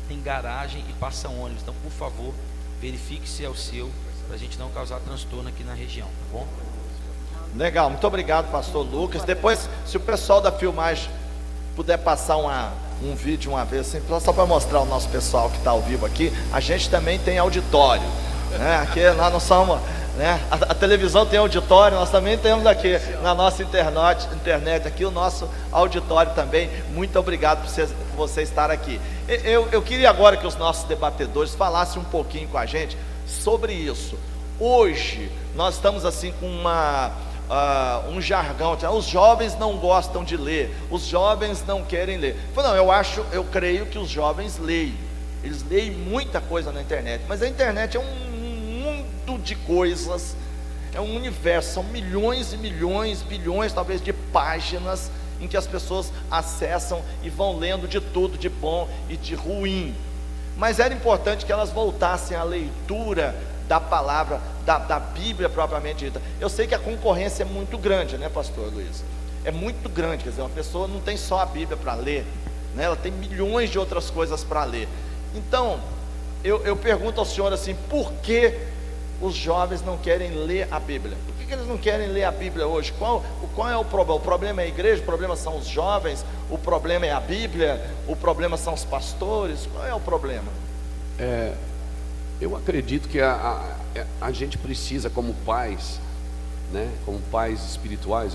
Speaker 5: tem garagem e passa ônibus. Então, por favor, verifique se é o seu, para a gente não causar transtorno aqui na região, tá bom?
Speaker 1: Legal, muito obrigado, pastor Lucas. Depois, se o pessoal da filmagem puder passar um vídeo uma vez, assim, só para mostrar o nosso pessoal que está ao vivo aqui, a gente também tem auditório, né? Aqui nós não somos, né? A televisão tem auditório, nós também temos aqui na nossa internet aqui o nosso auditório também. Muito obrigado por você estar aqui. Eu queria agora que os nossos debatedores falassem um pouquinho com a gente sobre isso. Hoje nós estamos assim com um jargão, os jovens não gostam de ler, os jovens não querem ler. Não, eu creio que os jovens leem, eles leem muita coisa na internet, mas a internet é um mundo de coisas, é um universo, são milhões e milhões, bilhões talvez de páginas em que as pessoas acessam e vão lendo de tudo, de bom e de ruim. Mas era importante que elas voltassem à leitura da palavra, da Bíblia propriamente dita. Eu sei que a concorrência é muito grande, né, pastor Luiz? É muito grande, quer dizer, uma pessoa não tem só a Bíblia para ler, né? Ela tem milhões de outras coisas para ler. Então, eu pergunto ao senhor assim, por que os jovens não querem ler a Bíblia? Por que eles não querem ler a Bíblia hoje? Qual é o problema? O problema é a igreja, o problema são os jovens, o problema é a Bíblia, o problema são os pastores, qual é o problema?
Speaker 2: Eu acredito que a gente precisa, como pais, né? Como pais espirituais,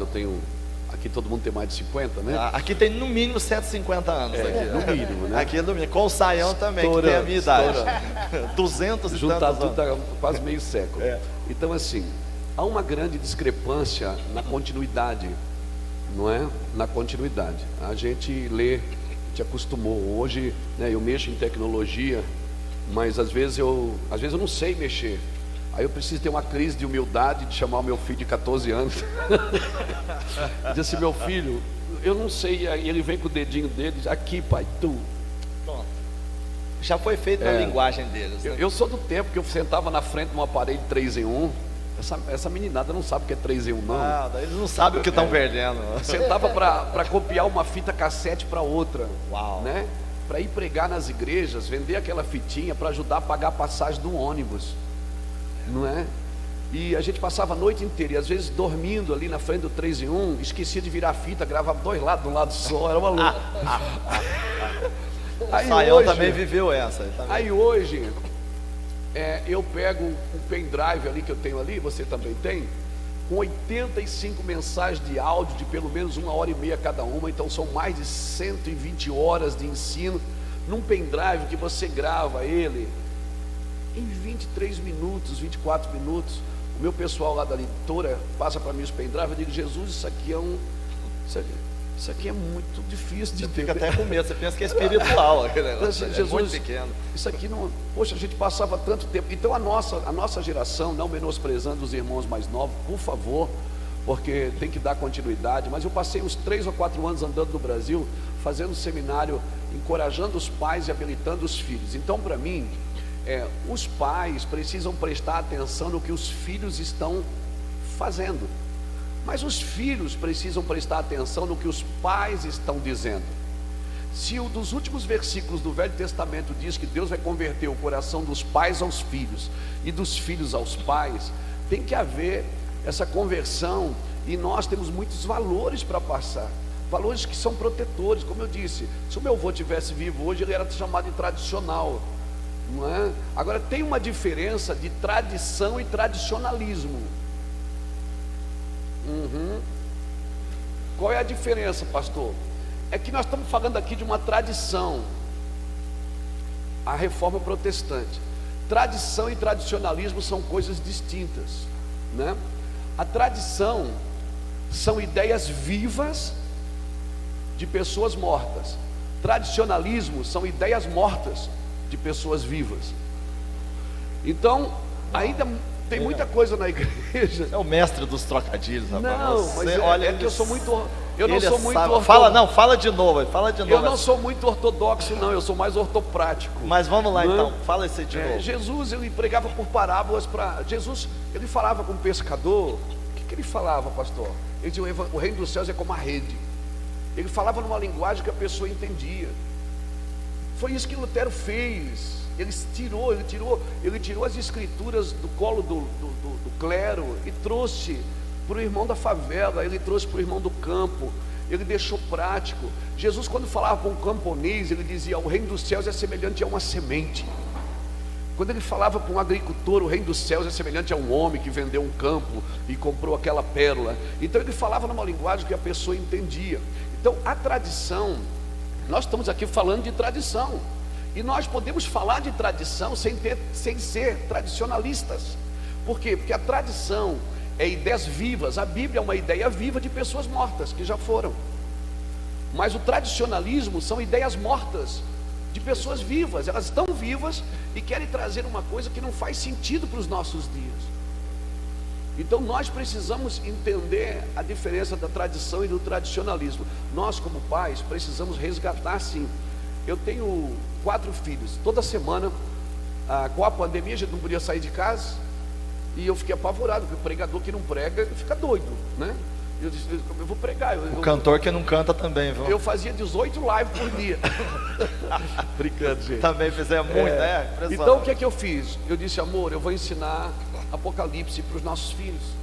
Speaker 2: aqui todo mundo tem mais de 50, né?
Speaker 1: Aqui tem no mínimo 150 anos.
Speaker 2: No mínimo, né?
Speaker 1: Aqui no mínimo, com o Saião também, que tem a minha idade. 200 e
Speaker 2: juntar
Speaker 1: tantos
Speaker 2: tudo
Speaker 1: anos.
Speaker 2: dá quase meio século. Então, assim, há uma grande discrepância na continuidade, não é? Na continuidade. A gente lê, a gente acostumou. Hoje, né, eu mexo em tecnologia, mas às vezes eu não sei mexer. Aí eu preciso ter uma crise de humildade de chamar o meu filho de 14 anos. Dizer assim, meu filho, eu não sei. E ele vem com o dedinho dele, diz, aqui pai, tu.
Speaker 1: Pronto. Já foi feito na linguagem deles, né?
Speaker 2: Eu sou do tempo que eu sentava na frente de um aparelho 3 em 1. Essa meninada não sabe o que é 3 em 1 não.
Speaker 1: Eles não sabem o que estão perdendo.
Speaker 2: Sentava para copiar uma fita cassete para outra.
Speaker 1: Uau.
Speaker 2: Né? Para ir pregar nas igrejas, vender aquela fitinha para ajudar a pagar a passagem do ônibus, não é? E a gente passava a noite inteira, e às vezes dormindo ali na frente do 3 em 1, esquecia de virar a fita, gravava 2 lados, de um lado só, era uma louca.
Speaker 1: Aí Saião também viveu essa.
Speaker 2: Aí hoje, eu pego o pendrive ali que eu tenho ali, você também tem, com 85 mensagens de áudio de pelo menos 1h30 cada uma, então são mais de 120 horas de ensino, num pendrive que você grava ele em 23 minutos, 24 minutos. O meu pessoal lá da editora passa para mim os pendrive, eu digo, Jesus, isso aqui é muito difícil de
Speaker 1: entender. Fica até com medo, você pensa que é espiritual aquele negócio,
Speaker 2: assim, Jesus,
Speaker 1: muito pequeno.
Speaker 2: Isso aqui não, poxa, a gente passava tanto tempo. Então a nossa geração, não menosprezando os irmãos mais novos, por favor, porque tem que dar continuidade, mas eu passei uns 3 ou 4 anos andando no Brasil, fazendo seminário, encorajando os pais e habilitando os filhos. Então, para mim, os pais precisam prestar atenção no que os filhos estão fazendo, mas os filhos precisam prestar atenção no que os pais estão dizendo. Se um dos últimos versículos do Velho Testamento diz que Deus vai converter o coração dos pais aos filhos e dos filhos aos pais, tem que haver essa conversão, e nós temos muitos valores para passar, valores que são protetores. Como eu disse, se o meu avô tivesse vivo hoje, ele era chamado de tradicional, não é? Agora tem uma diferença de tradição e tradicionalismo. Qual é a diferença, pastor? É que nós estamos falando aqui de uma tradição, a reforma protestante. Tradição e tradicionalismo são coisas distintas, né? A tradição são ideias vivas de pessoas mortas. Tradicionalismo são ideias mortas de pessoas vivas. Então, ainda Tem muita coisa na igreja.
Speaker 1: É o mestre dos trocadilhos, rapaz.
Speaker 2: Não, mas é que eu sou muito. Eu não sou muito
Speaker 1: ortodoxo. Fala de novo.
Speaker 2: Eu não sou muito ortodoxo, não. Eu sou mais ortoprático.
Speaker 1: Mas vamos lá então. Fala isso aí de novo.
Speaker 2: Jesus, ele pregava por parábolas para. Jesus, ele falava com o pescador. O que ele falava, pastor? Ele dizia: o reino dos céus é como a rede. Ele falava numa linguagem que a pessoa entendia. Foi isso que Lutero fez. Ele tirou as escrituras do colo do clero e trouxe para o irmão da favela, ele trouxe para o irmão do campo, ele deixou prático. Jesus, quando falava com um camponês, ele dizia: o reino dos céus é semelhante a uma semente. Quando ele falava com um agricultor, o reino dos céus é semelhante a um homem que vendeu um campo e comprou aquela pérola. Então ele falava numa linguagem que a pessoa entendia. Então a tradição, nós estamos aqui falando de tradição, e nós podemos falar de tradição sem ser tradicionalistas. Por quê? Porque a tradição é ideias vivas. A Bíblia é uma ideia viva de pessoas mortas que já foram. Mas o tradicionalismo são ideias mortas de pessoas vivas. Elas estão vivas e querem trazer uma coisa que não faz sentido para os nossos dias. Então nós precisamos entender a diferença da tradição e do tradicionalismo. Nós, como pais, precisamos resgatar, sim. Eu tenho 4 filhos. Toda semana, com a pandemia, a gente não podia sair de casa. E eu fiquei apavorado, porque o pregador que não prega, ele fica doido, né? Eu disse: eu vou pregar.
Speaker 1: O cantor que não canta também, viu?
Speaker 2: Eu fazia 18 lives por dia. Brincando, gente.
Speaker 1: Também fizemos muito, né?
Speaker 2: Então o que é que eu fiz? Eu disse: amor, eu vou ensinar Apocalipse para os nossos filhos.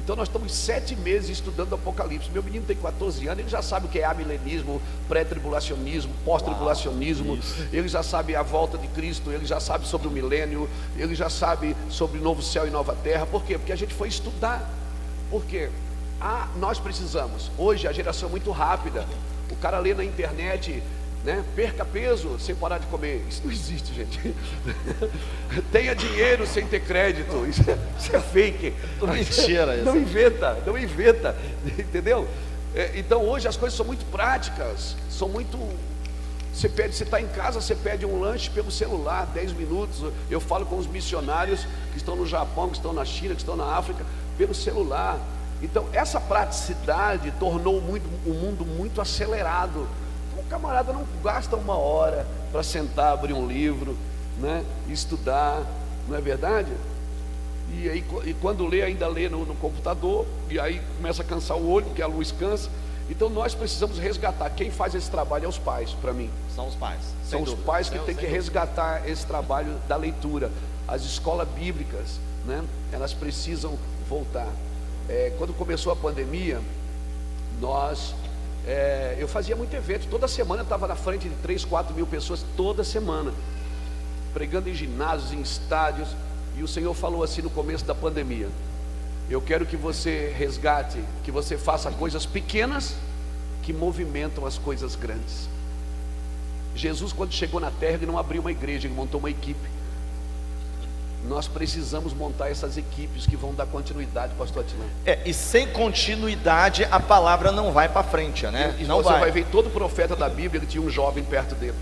Speaker 2: Então nós estamos 7 meses estudando Apocalipse. Meu menino tem 14 anos, ele já sabe o que é amilenismo, pré-tribulacionismo, pós-tribulacionismo. Ele já sabe a volta de Cristo, ele já sabe sobre o milênio, ele já sabe sobre o novo céu e nova terra. Por quê? Porque a gente foi estudar. Por quê? Nós precisamos. Hoje a geração é muito rápida. O cara lê na internet, né? Perca peso sem parar de comer. Isso não existe, gente. Tenha dinheiro sem ter crédito. Isso é fake.
Speaker 1: Mentira isso.
Speaker 2: Não inventa, entendeu? Então hoje as coisas são muito práticas. São muito. Você está em casa, você pede um lanche pelo celular, 10 minutos. Eu falo com os missionários que estão no Japão, que estão na China, que estão na África, pelo celular. Então essa praticidade tornou o mundo muito acelerado. O camarada não gasta 1 hora para sentar, abrir um livro, né, estudar, não é verdade? E quando lê, ainda lê no computador, e aí começa a cansar o olho, porque a luz cansa. Então nós precisamos resgatar. Quem faz esse trabalho é os pais, para mim.
Speaker 1: São os pais.
Speaker 2: São os pais que têm que resgatar esse trabalho da leitura. As escolas bíblicas, né, elas precisam voltar. Quando começou a pandemia, eu fazia muito evento. Toda semana eu estava na frente de 3, 4 mil pessoas, toda semana, pregando em ginásios, em estádios. E o Senhor falou assim no começo da pandemia: eu quero que você resgate, que você faça coisas pequenas que movimentam as coisas grandes. Jesus, quando chegou na terra, ele não abriu uma igreja, ele montou uma equipe. Nós precisamos montar essas equipes que vão dar continuidade, pastor Atilano.
Speaker 1: E sem continuidade a palavra não vai para frente, né?
Speaker 2: E não você vai ver, todo profeta da Bíblia, ele tinha um jovem perto dele.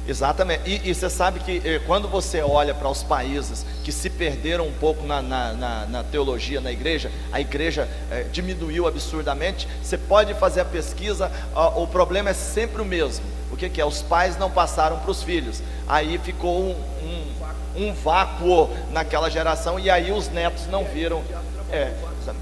Speaker 1: Exatamente. E você sabe que quando você olha para os países que se perderam um pouco na teologia, na igreja, a igreja diminuiu absurdamente. Você pode fazer a pesquisa, o problema é sempre o mesmo. O que é? Os pais não passaram para os filhos. Aí ficou um vácuo naquela geração, e aí os netos não viram.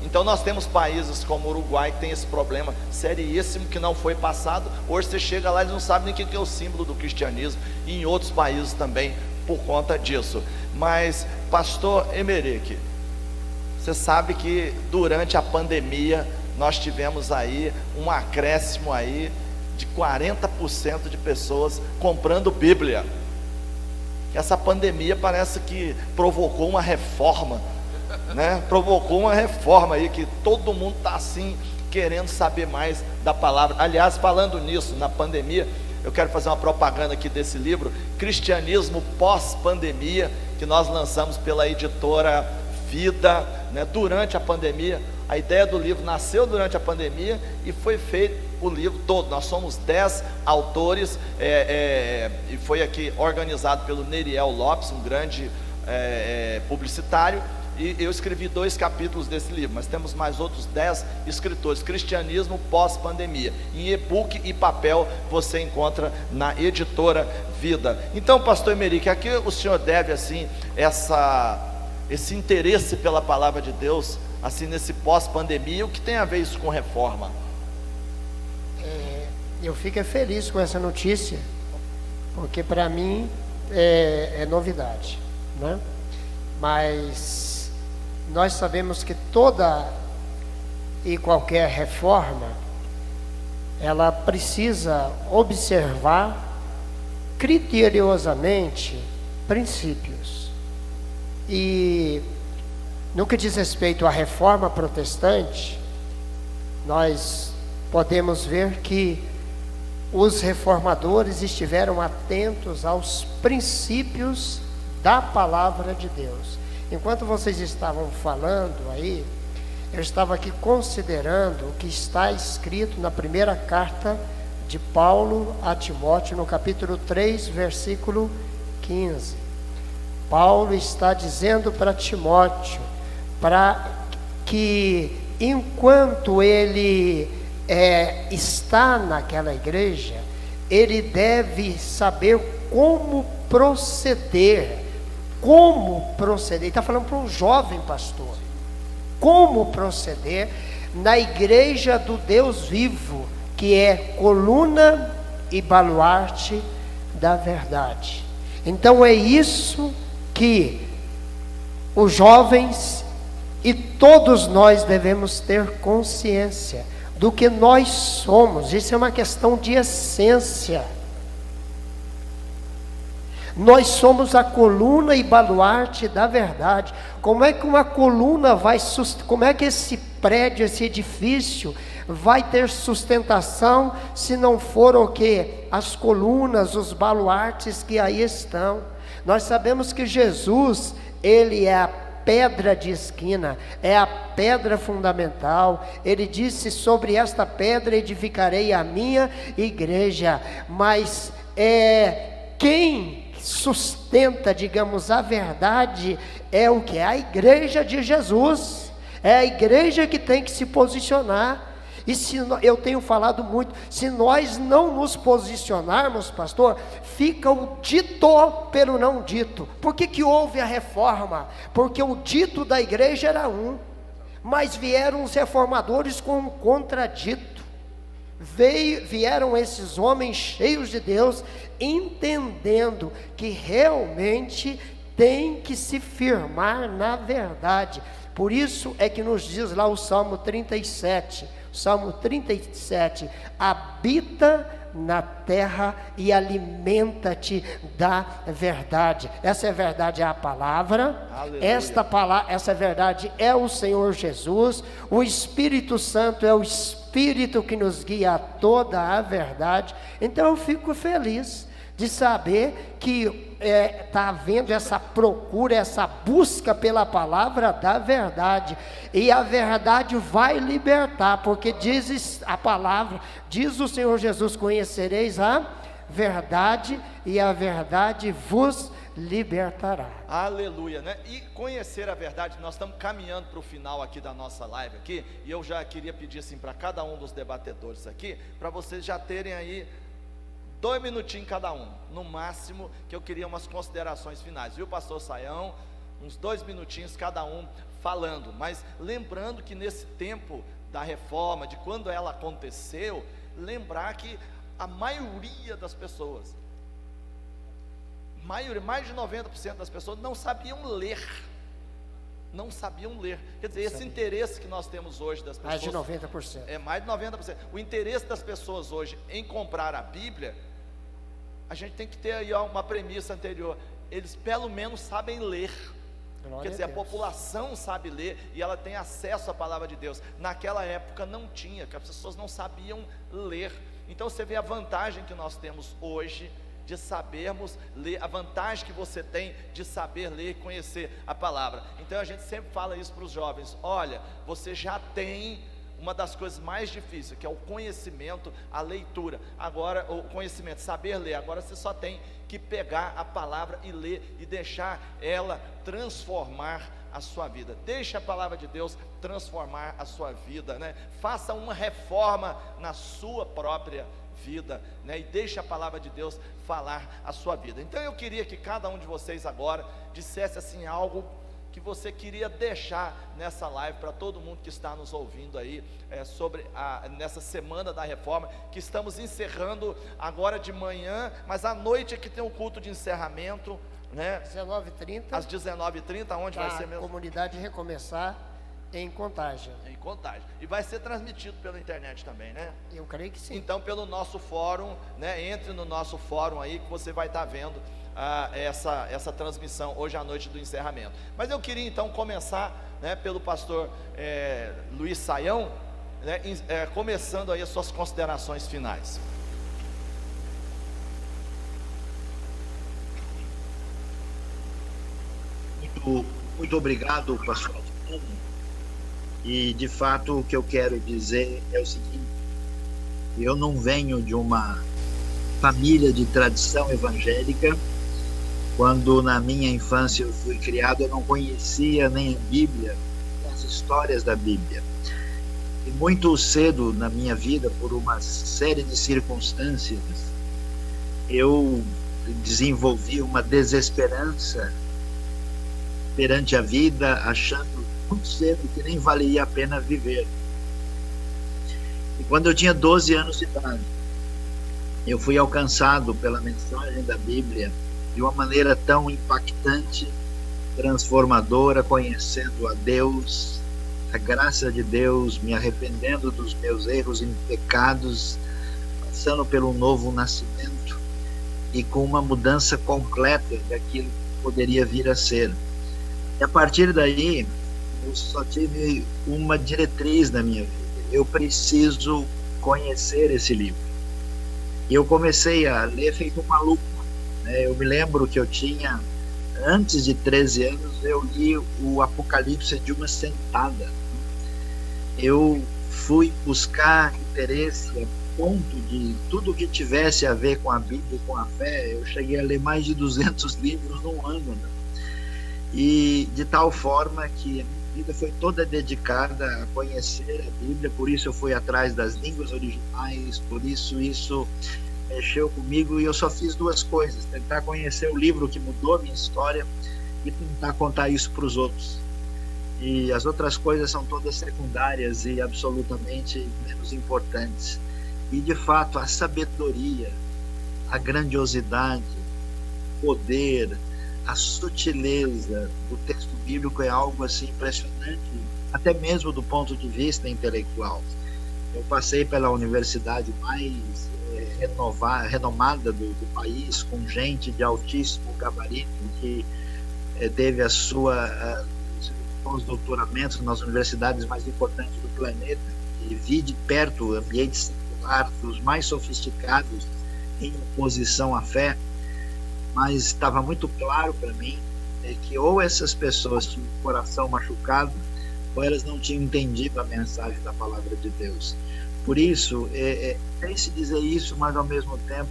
Speaker 1: Então nós temos países como o Uruguai que tem esse problema seríssimo que não foi passado. Hoje você chega lá e não sabe nem o que é o símbolo do cristianismo, e em outros países também por conta disso. Mas pastor Emerick, você sabe que durante a pandemia nós tivemos aí um acréscimo aí de 40% de pessoas comprando Bíblia. Essa pandemia parece que provocou uma reforma, né? Provocou uma reforma aí, que todo mundo está assim, querendo saber mais da palavra. Aliás, falando nisso, na pandemia, eu quero fazer uma propaganda aqui desse livro, Cristianismo Pós-Pandemia, que nós lançamos pela editora Vida, né? Durante a pandemia. A ideia do livro nasceu durante a pandemia e foi feito o livro todo. Nós somos 10 autores, e foi aqui organizado pelo Neriel Lopes, um grande publicitário, e eu escrevi 2 capítulos desse livro, mas temos mais outros 10 escritores. Cristianismo pós-pandemia, em e-book e papel, você encontra na editora Vida. Então, pastor Emerick, aqui o senhor deve assim esse interesse pela palavra de Deus, assim, nesse pós-pandemia. O que tem a ver isso com reforma?
Speaker 4: Eu fico feliz com essa notícia, porque para mim é novidade, né? Mas nós sabemos que toda e qualquer reforma, ela precisa observar criteriosamente princípios. E no que diz respeito à reforma protestante, nós podemos ver que os reformadores estiveram atentos aos princípios da palavra de Deus. Enquanto vocês estavam falando aí, eu estava aqui considerando o que está escrito na primeira carta de Paulo a Timóteo, no capítulo 3, versículo 15. Paulo está dizendo para Timóteo, para que enquanto ele está naquela igreja, ele deve saber como proceder. Ele está falando para um jovem pastor, como proceder na igreja do Deus vivo, que é coluna e baluarte da verdade. Então é isso que os jovens e todos nós devemos ter consciência do que nós somos. Isso é uma questão de essência. Nós somos a coluna e baluarte da verdade. Como é que uma coluna como é que esse prédio, esse edifício vai ter sustentação se não for o quê? As colunas, os baluartes que aí estão. Nós sabemos que Jesus, ele é a pedra de esquina, é a pedra fundamental. Ele disse: sobre esta pedra edificarei a minha igreja. Mas quem sustenta, digamos, a verdade é o que? A igreja de Jesus. É a igreja que tem que se posicionar. E eu tenho falado muito, se nós não nos posicionarmos, pastor, fica o dito pelo não dito. Por que houve a reforma? Porque o dito da igreja era um, mas vieram os reformadores com um contradito. Vieram esses homens cheios de Deus, entendendo que realmente tem que se firmar na verdade. Por isso é que nos diz lá o Salmo 37, habita na terra e alimenta-te da verdade. Essa verdade é a palavra. Aleluia. Essa verdade é o Senhor Jesus. O Espírito Santo é o Espírito que nos guia a toda a verdade. Então eu fico feliz de saber que está havendo essa procura, essa busca pela palavra da verdade, e a verdade vai libertar, porque diz a palavra, diz o Senhor Jesus: conhecereis a verdade e a verdade vos libertará.
Speaker 1: Aleluia, né? E conhecer a verdade, nós estamos caminhando para o final aqui da nossa live aqui, e eu já queria pedir assim para cada um dos debatedores aqui, para vocês já terem aí 2 minutinhos cada um, no máximo, que eu queria umas considerações finais, viu, pastor Saião? Uns 2 minutinhos cada um falando, mas lembrando que nesse tempo da reforma, de quando ela aconteceu, lembrar que a maioria das pessoas, mais de 90% das pessoas não sabiam ler. Quer dizer, esse interesse que nós temos hoje das pessoas,
Speaker 4: mais de 90%.
Speaker 1: É mais de 90%. O interesse das pessoas hoje em comprar a Bíblia, a gente tem que ter aí uma premissa anterior: eles pelo menos sabem ler.
Speaker 4: Glória
Speaker 1: Quer dizer, a população sabe ler e ela tem acesso à palavra de Deus. Naquela época não tinha, porque as pessoas não sabiam ler. Então você vê a vantagem que nós temos hoje de sabermos ler, a vantagem que você tem de saber ler e conhecer a palavra. Então a gente sempre fala isso para os jovens: olha, você já tem uma das coisas mais difíceis, que é o conhecimento, a leitura. Agora, o conhecimento, saber ler. Agora você só tem que pegar a palavra e ler e deixar ela transformar a sua vida. Deixe a palavra de Deus transformar a sua vida, né? Faça uma reforma na sua própria vida, né? E deixe a palavra de Deus falar a sua vida. Então eu queria que cada um de vocês agora dissesse assim algo que você queria deixar nessa live para todo mundo que está nos ouvindo aí, nessa semana da reforma, que estamos encerrando agora de manhã, mas à noite aqui tem um culto de encerramento, né?
Speaker 4: 19h30.
Speaker 1: Às 19h30, onde vai ser mesmo?
Speaker 4: A comunidade recomeçar em Contagem.
Speaker 1: Em Contagem. E vai ser transmitido pela internet também, né?
Speaker 4: Eu creio que sim.
Speaker 1: Então, pelo nosso fórum, né? Entre no nosso fórum aí que você vai estar vendo essa transmissão hoje à noite do encerramento. Mas eu queria então começar, né, pelo pastor Luiz Saião, né, começando aí as suas considerações finais.
Speaker 3: Muito obrigado, pastor. E de fato o que eu quero dizer é o seguinte: eu não venho de uma família de tradição evangélica. Quando na minha infância eu fui criado, eu não conhecia nem a Bíblia, nem as histórias da Bíblia. E muito cedo na minha vida, por uma série de circunstâncias, eu desenvolvi uma desesperança perante a vida, achando muito cedo que nem valia a pena viver. E quando eu tinha 12 anos de idade, eu fui alcançado pela mensagem da Bíblia de uma maneira tão impactante, transformadora, conhecendo a Deus, a graça de Deus, me arrependendo dos meus erros e pecados, passando pelo novo nascimento e com uma mudança completa daquilo que poderia vir a ser. E a partir daí, eu só tive uma diretriz na minha vida: eu preciso conhecer esse livro. E eu comecei a ler feito um maluco, né? Eu me lembro que eu tinha, antes de 13 anos, eu li o Apocalipse de uma sentada. Eu fui buscar interesse a ponto de tudo que tivesse a ver com a Bíblia e com a fé. Eu cheguei a ler mais de 200 livros num ano, né? E de tal forma que a minha vida foi toda dedicada a conhecer a Bíblia. Por isso eu fui atrás das línguas originais, por isso mexeu comigo, e eu só fiz duas coisas: tentar conhecer o livro que mudou a minha história e tentar contar isso para os outros. E as outras coisas são todas secundárias e absolutamente menos importantes. E de fato a sabedoria, a grandiosidade, o poder, a sutileza do texto bíblico é algo assim impressionante, até mesmo do ponto de vista intelectual. Eu passei pela universidade mais renomada do país, com gente de altíssimo gabarito que teve os doutoramentos nas universidades mais importantes do planeta, e vi de perto o ambiente secular dos mais sofisticados em oposição à fé. Mas estava muito claro para mim que ou essas pessoas tinham o coração machucado, ou elas não tinham entendido a mensagem da palavra de Deus. Por isso, tem se dizer isso, mas ao mesmo tempo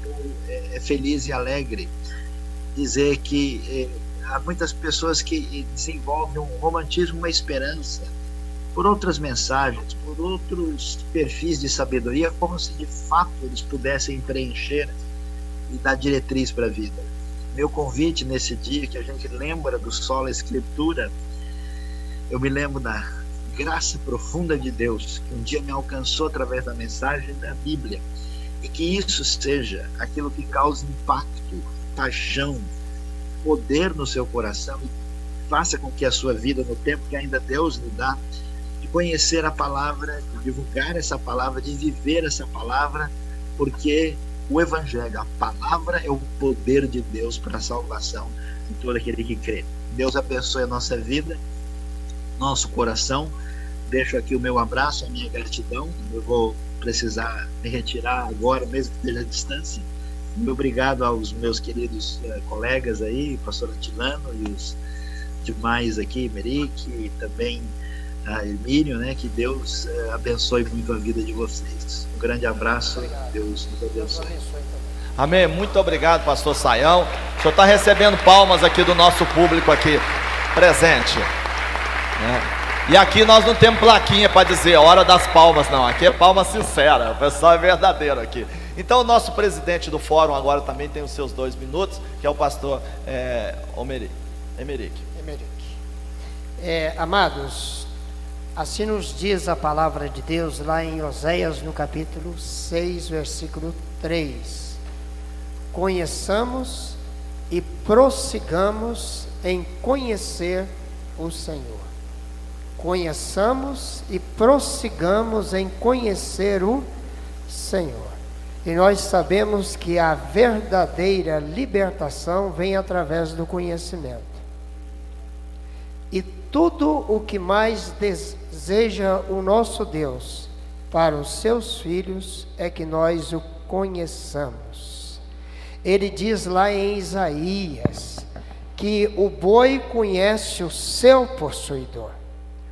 Speaker 3: é feliz e alegre dizer que há muitas pessoas que desenvolvem um romantismo, uma esperança por outras mensagens, por outros perfis de sabedoria, como se de fato eles pudessem preencher e dar diretriz para a vida. Meu convite nesse dia que a gente lembra do Sola Escritura, eu me lembro da graça profunda de Deus que um dia me alcançou através da mensagem da Bíblia, e que isso seja aquilo que cause impacto, paixão, poder no seu coração, e faça com que a sua vida, no tempo que ainda Deus lhe dá, de conhecer a palavra, de divulgar essa palavra, de viver essa palavra, porque o Evangelho, a palavra, é o poder de Deus para a salvação de todo aquele que crê. Deus abençoe a nossa vida, nosso coração. Deixo aqui o meu abraço, a minha gratidão. Eu vou precisar me retirar agora, mesmo que esteja à distância. Muito obrigado aos meus queridos colegas aí, pastor Atilano e os demais aqui, Merique, e também a Hermínio, né? Que Deus abençoe muito a vida de vocês. Um grande abraço, Deus nos abençoe.
Speaker 1: Amém, muito obrigado, pastor Saião. O senhor está recebendo palmas aqui do nosso público aqui presente, né? E aqui nós não temos plaquinha para dizer hora das palmas, não. Aqui é palma sincera, o pessoal é verdadeiro aqui. Então o nosso presidente do fórum agora também tem os seus 2 minutos, que é o pastor Emerick.
Speaker 4: Amados, assim nos diz a palavra de Deus lá em Oséias, no capítulo 6, versículo 3. Conheçamos e prossigamos em conhecer o Senhor. Conheçamos e prossigamos em conhecer o Senhor. E nós sabemos que a verdadeira libertação vem através do conhecimento. E tudo o que mais deseja o nosso Deus para os seus filhos é que nós o conheçamos. Ele diz lá em Isaías que o boi conhece o seu possuidor,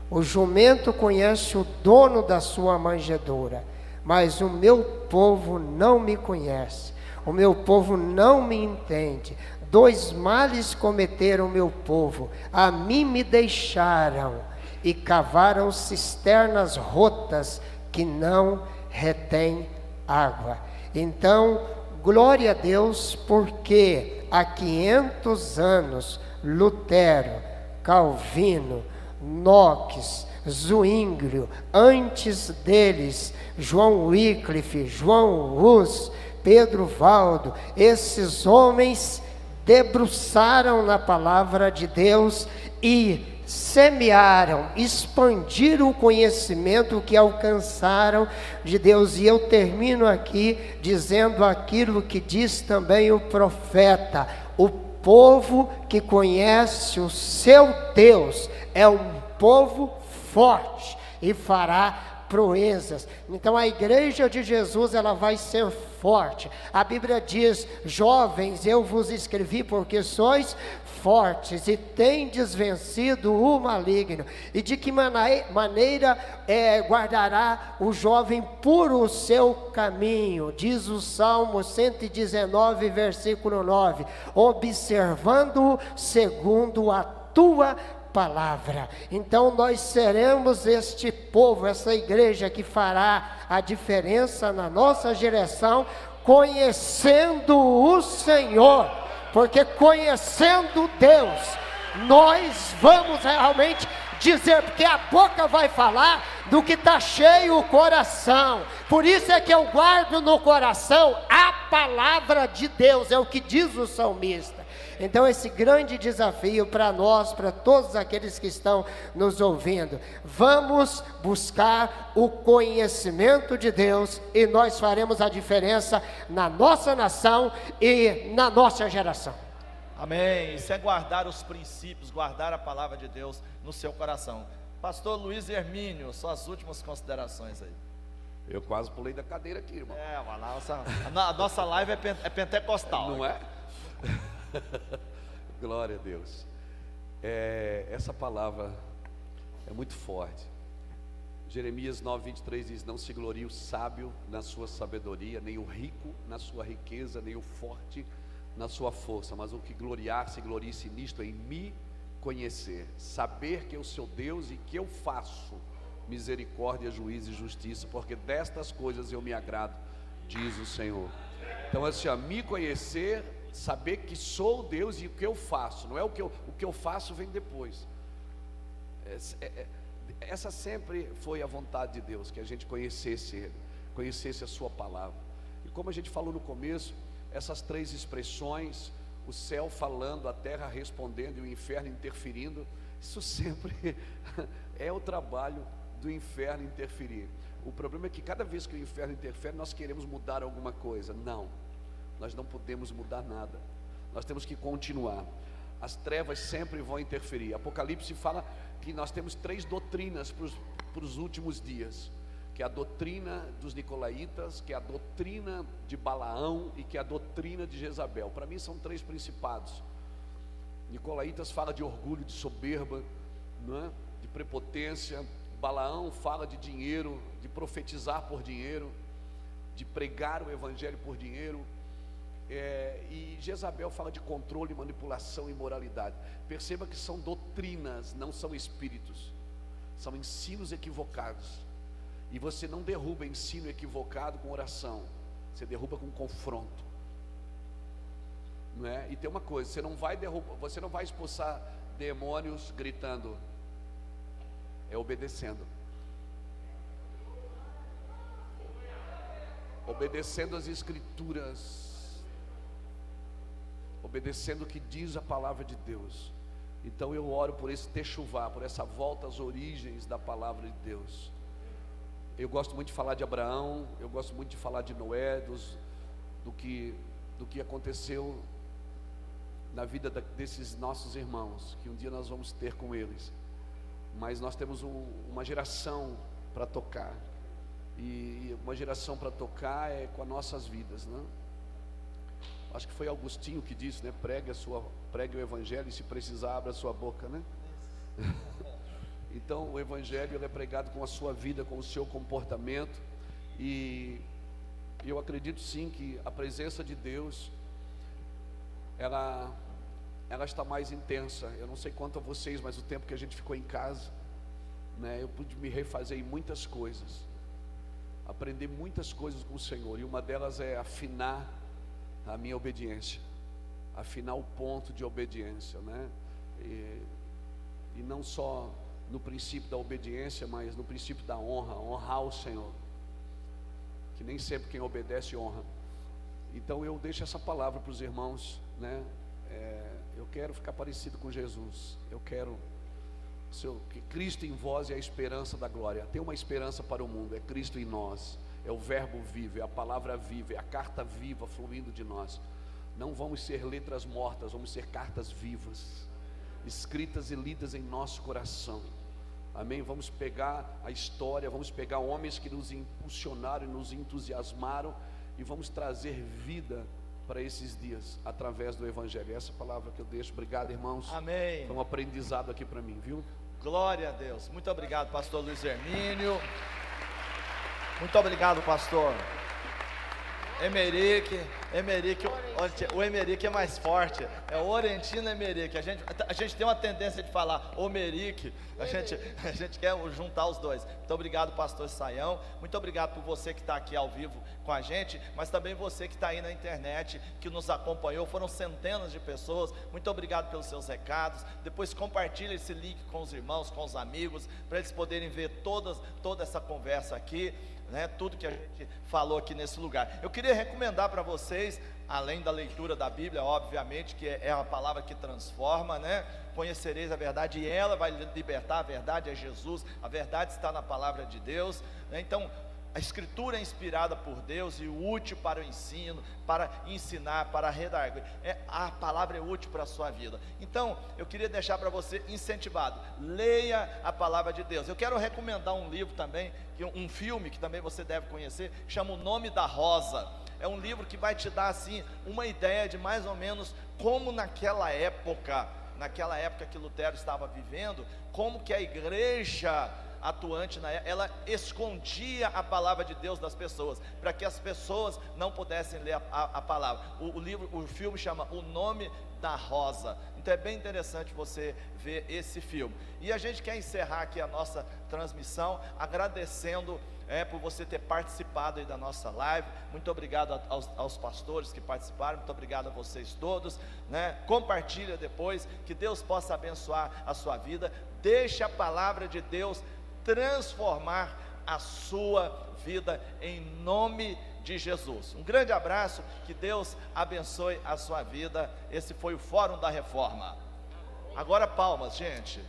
Speaker 4: o jumento conhece o dono da sua manjedoura, mas o meu povo não me conhece, o meu povo não me entende. 2 males cometeram o meu povo, a mim me deixaram e cavaram cisternas rotas que não retêm água. Então, glória a Deus, porque há 500 anos Lutero, Calvino, Knox, Zwinglio, antes deles João Wycliffe, João Hus, Pedro Valdo, esses homens debruçaram na palavra de Deus e semearam, expandiram o conhecimento que alcançaram de Deus. E eu termino aqui dizendo aquilo que diz também o profeta: o povo que conhece o seu Deus é um povo forte e fará proezas. Então a igreja de Jesus, ela vai ser forte. A Bíblia diz: jovens, eu vos escrevi porque sois fortes e tendes vencido o maligno. E de que maneira guardará o jovem puro o seu caminho? Diz o Salmo 119, versículo 9: observando segundo a tua palavra. Então nós seremos este povo, essa igreja que fará a diferença na nossa geração, conhecendo o Senhor, porque conhecendo Deus, nós vamos realmente dizer, porque a boca vai falar do que está cheio o coração. Por isso é que eu guardo no coração a palavra de Deus, é o que diz o salmista. Então esse grande desafio para nós, para todos aqueles que estão nos ouvindo, vamos buscar o conhecimento de Deus e nós faremos a diferença na nossa nação e na nossa geração.
Speaker 1: Amém. Isso é guardar os princípios, guardar a palavra de Deus no seu coração. Pastor Luiz Hermínio, suas últimas considerações aí.
Speaker 2: Eu quase pulei da cadeira aqui, irmão.
Speaker 1: A nossa live é pentecostal.
Speaker 2: Não é? Glória a Deus. Essa palavra é muito forte. Jeremias 9:23 diz: não se glorie o sábio na sua sabedoria, nem o rico na sua riqueza, nem o forte na sua força, mas o que gloriar-se, glorie-se nisto, em me conhecer, saber que eu sou Deus e que eu faço misericórdia, juízo e justiça, porque destas coisas eu me agrado, diz o Senhor. Então assim, me conhecer, saber que sou Deus e o que eu faço, não é o que eu faço vem depois. Essa sempre foi a vontade de Deus, que a gente conhecesse Ele, conhecesse a sua palavra. E como a gente falou no começo, essas 3 expressões, o céu falando, a terra respondendo e o inferno interferindo, isso sempre é o trabalho do inferno interferir. O problema é que cada vez que o inferno interfere, nós queremos mudar alguma coisa. Não, nós não podemos mudar nada, nós temos que continuar. As trevas sempre vão interferir. Apocalipse fala que nós temos 3 doutrinas para os últimos dias, que é a doutrina dos nicolaítas, que é a doutrina de Balaão e que é a doutrina de Jezabel. Para mim são 3 principados. Nicolaítas fala de orgulho, de soberba, não é? De prepotência, Balaão fala de dinheiro, de profetizar por dinheiro, de pregar o evangelho por dinheiro, e Jezabel fala de controle, manipulação e imoralidade. Perceba que são doutrinas, não são espíritos, são ensinos equivocados. E você não derruba ensino equivocado com oração, você derruba com confronto, não é? E tem uma coisa, você não vai expulsar demônios gritando, é obedecendo. Obedecendo as escrituras, obedecendo o que diz a palavra de Deus. Então eu oro por esse techuvá, por essa volta às origens da palavra de Deus. Eu gosto muito de falar de Abraão, eu gosto muito de falar de Noé, do que aconteceu na vida desses nossos irmãos, que um dia nós vamos ter com eles. Mas nós temos uma geração para tocar, e uma geração para tocar é com as nossas vidas, né? Acho que foi Agostinho que disse, né? Pregue o evangelho, e se precisar abra a sua boca, né? Então o evangelho ele é pregado com a sua vida, com o seu comportamento, e eu acredito sim que a presença de Deus ela está mais intensa. Eu não sei quanto a vocês, mas o tempo que a gente ficou em casa, né, eu pude me refazer em muitas coisas, aprender muitas coisas com o Senhor, e uma delas é afinar a minha obediência, afinar o ponto de obediência, né? E não só no princípio da obediência, mas no princípio da honra, honrar o Senhor, que nem sempre quem obedece honra. Então eu deixo essa palavra para os irmãos, né? Eu quero ficar parecido com Jesus, eu quero que Cristo em vós é a esperança da glória. Tem uma esperança para o mundo, é Cristo em nós, é o verbo vivo, é a palavra viva, é a carta viva fluindo de nós. Não vamos ser letras mortas, vamos ser cartas vivas, escritas e lidas em nosso coração. Amém? Vamos pegar a história, vamos pegar homens que nos impulsionaram e nos entusiasmaram, e vamos trazer vida para esses dias através do evangelho. Essa palavra que eu deixo. Obrigado, irmãos.
Speaker 1: Amém.
Speaker 2: Foi um aprendizado aqui para mim, viu?
Speaker 1: Glória a Deus. Muito obrigado, pastor Luiz Hermínio. Muito obrigado, pastor Emerick, o Emerick é mais forte, é o Orentino Emerick. A gente tem uma tendência de falar Omerick, a gente quer juntar os dois. Muito obrigado, pastor Saião. Muito obrigado por você que está aqui ao vivo com a gente, mas também você que está aí na internet, que nos acompanhou. Foram centenas de pessoas. Muito obrigado pelos seus recados. Depois compartilhe esse link com os irmãos, com os amigos, para eles poderem ver toda essa conversa aqui, né, tudo que a gente falou aqui nesse lugar. Eu queria recomendar para vocês, além da leitura da Bíblia, obviamente, que é uma palavra que transforma, né? Conhecereis a verdade e ela vai libertar. A verdade é Jesus, a verdade está na palavra de Deus, né? Então a escritura é inspirada por Deus e útil para o ensino, para ensinar, para redarguir. A palavra é útil para a sua vida. Então eu queria deixar para você incentivado: leia a palavra de Deus. Eu quero recomendar um livro também, um filme que também você deve conhecer, que chama O Nome da Rosa. É um livro que vai te dar assim uma ideia de mais ou menos como naquela época que Lutero estava vivendo, como que a igreja atuante ela escondia a palavra de Deus das pessoas, para que as pessoas não pudessem ler a palavra. O filme chama O Nome da Rosa. Então é bem interessante você ver esse filme. E a gente quer encerrar aqui a nossa transmissão agradecendo por você ter participado aí da nossa live. Muito obrigado aos pastores que participaram, muito obrigado a vocês todos, né? Compartilha depois, que Deus possa abençoar a sua vida. Deixe a palavra de Deus transformar a sua vida em nome de Jesus. Um grande abraço, que Deus abençoe a sua vida. Esse foi o Fórum da Reforma. Agora palmas, gente.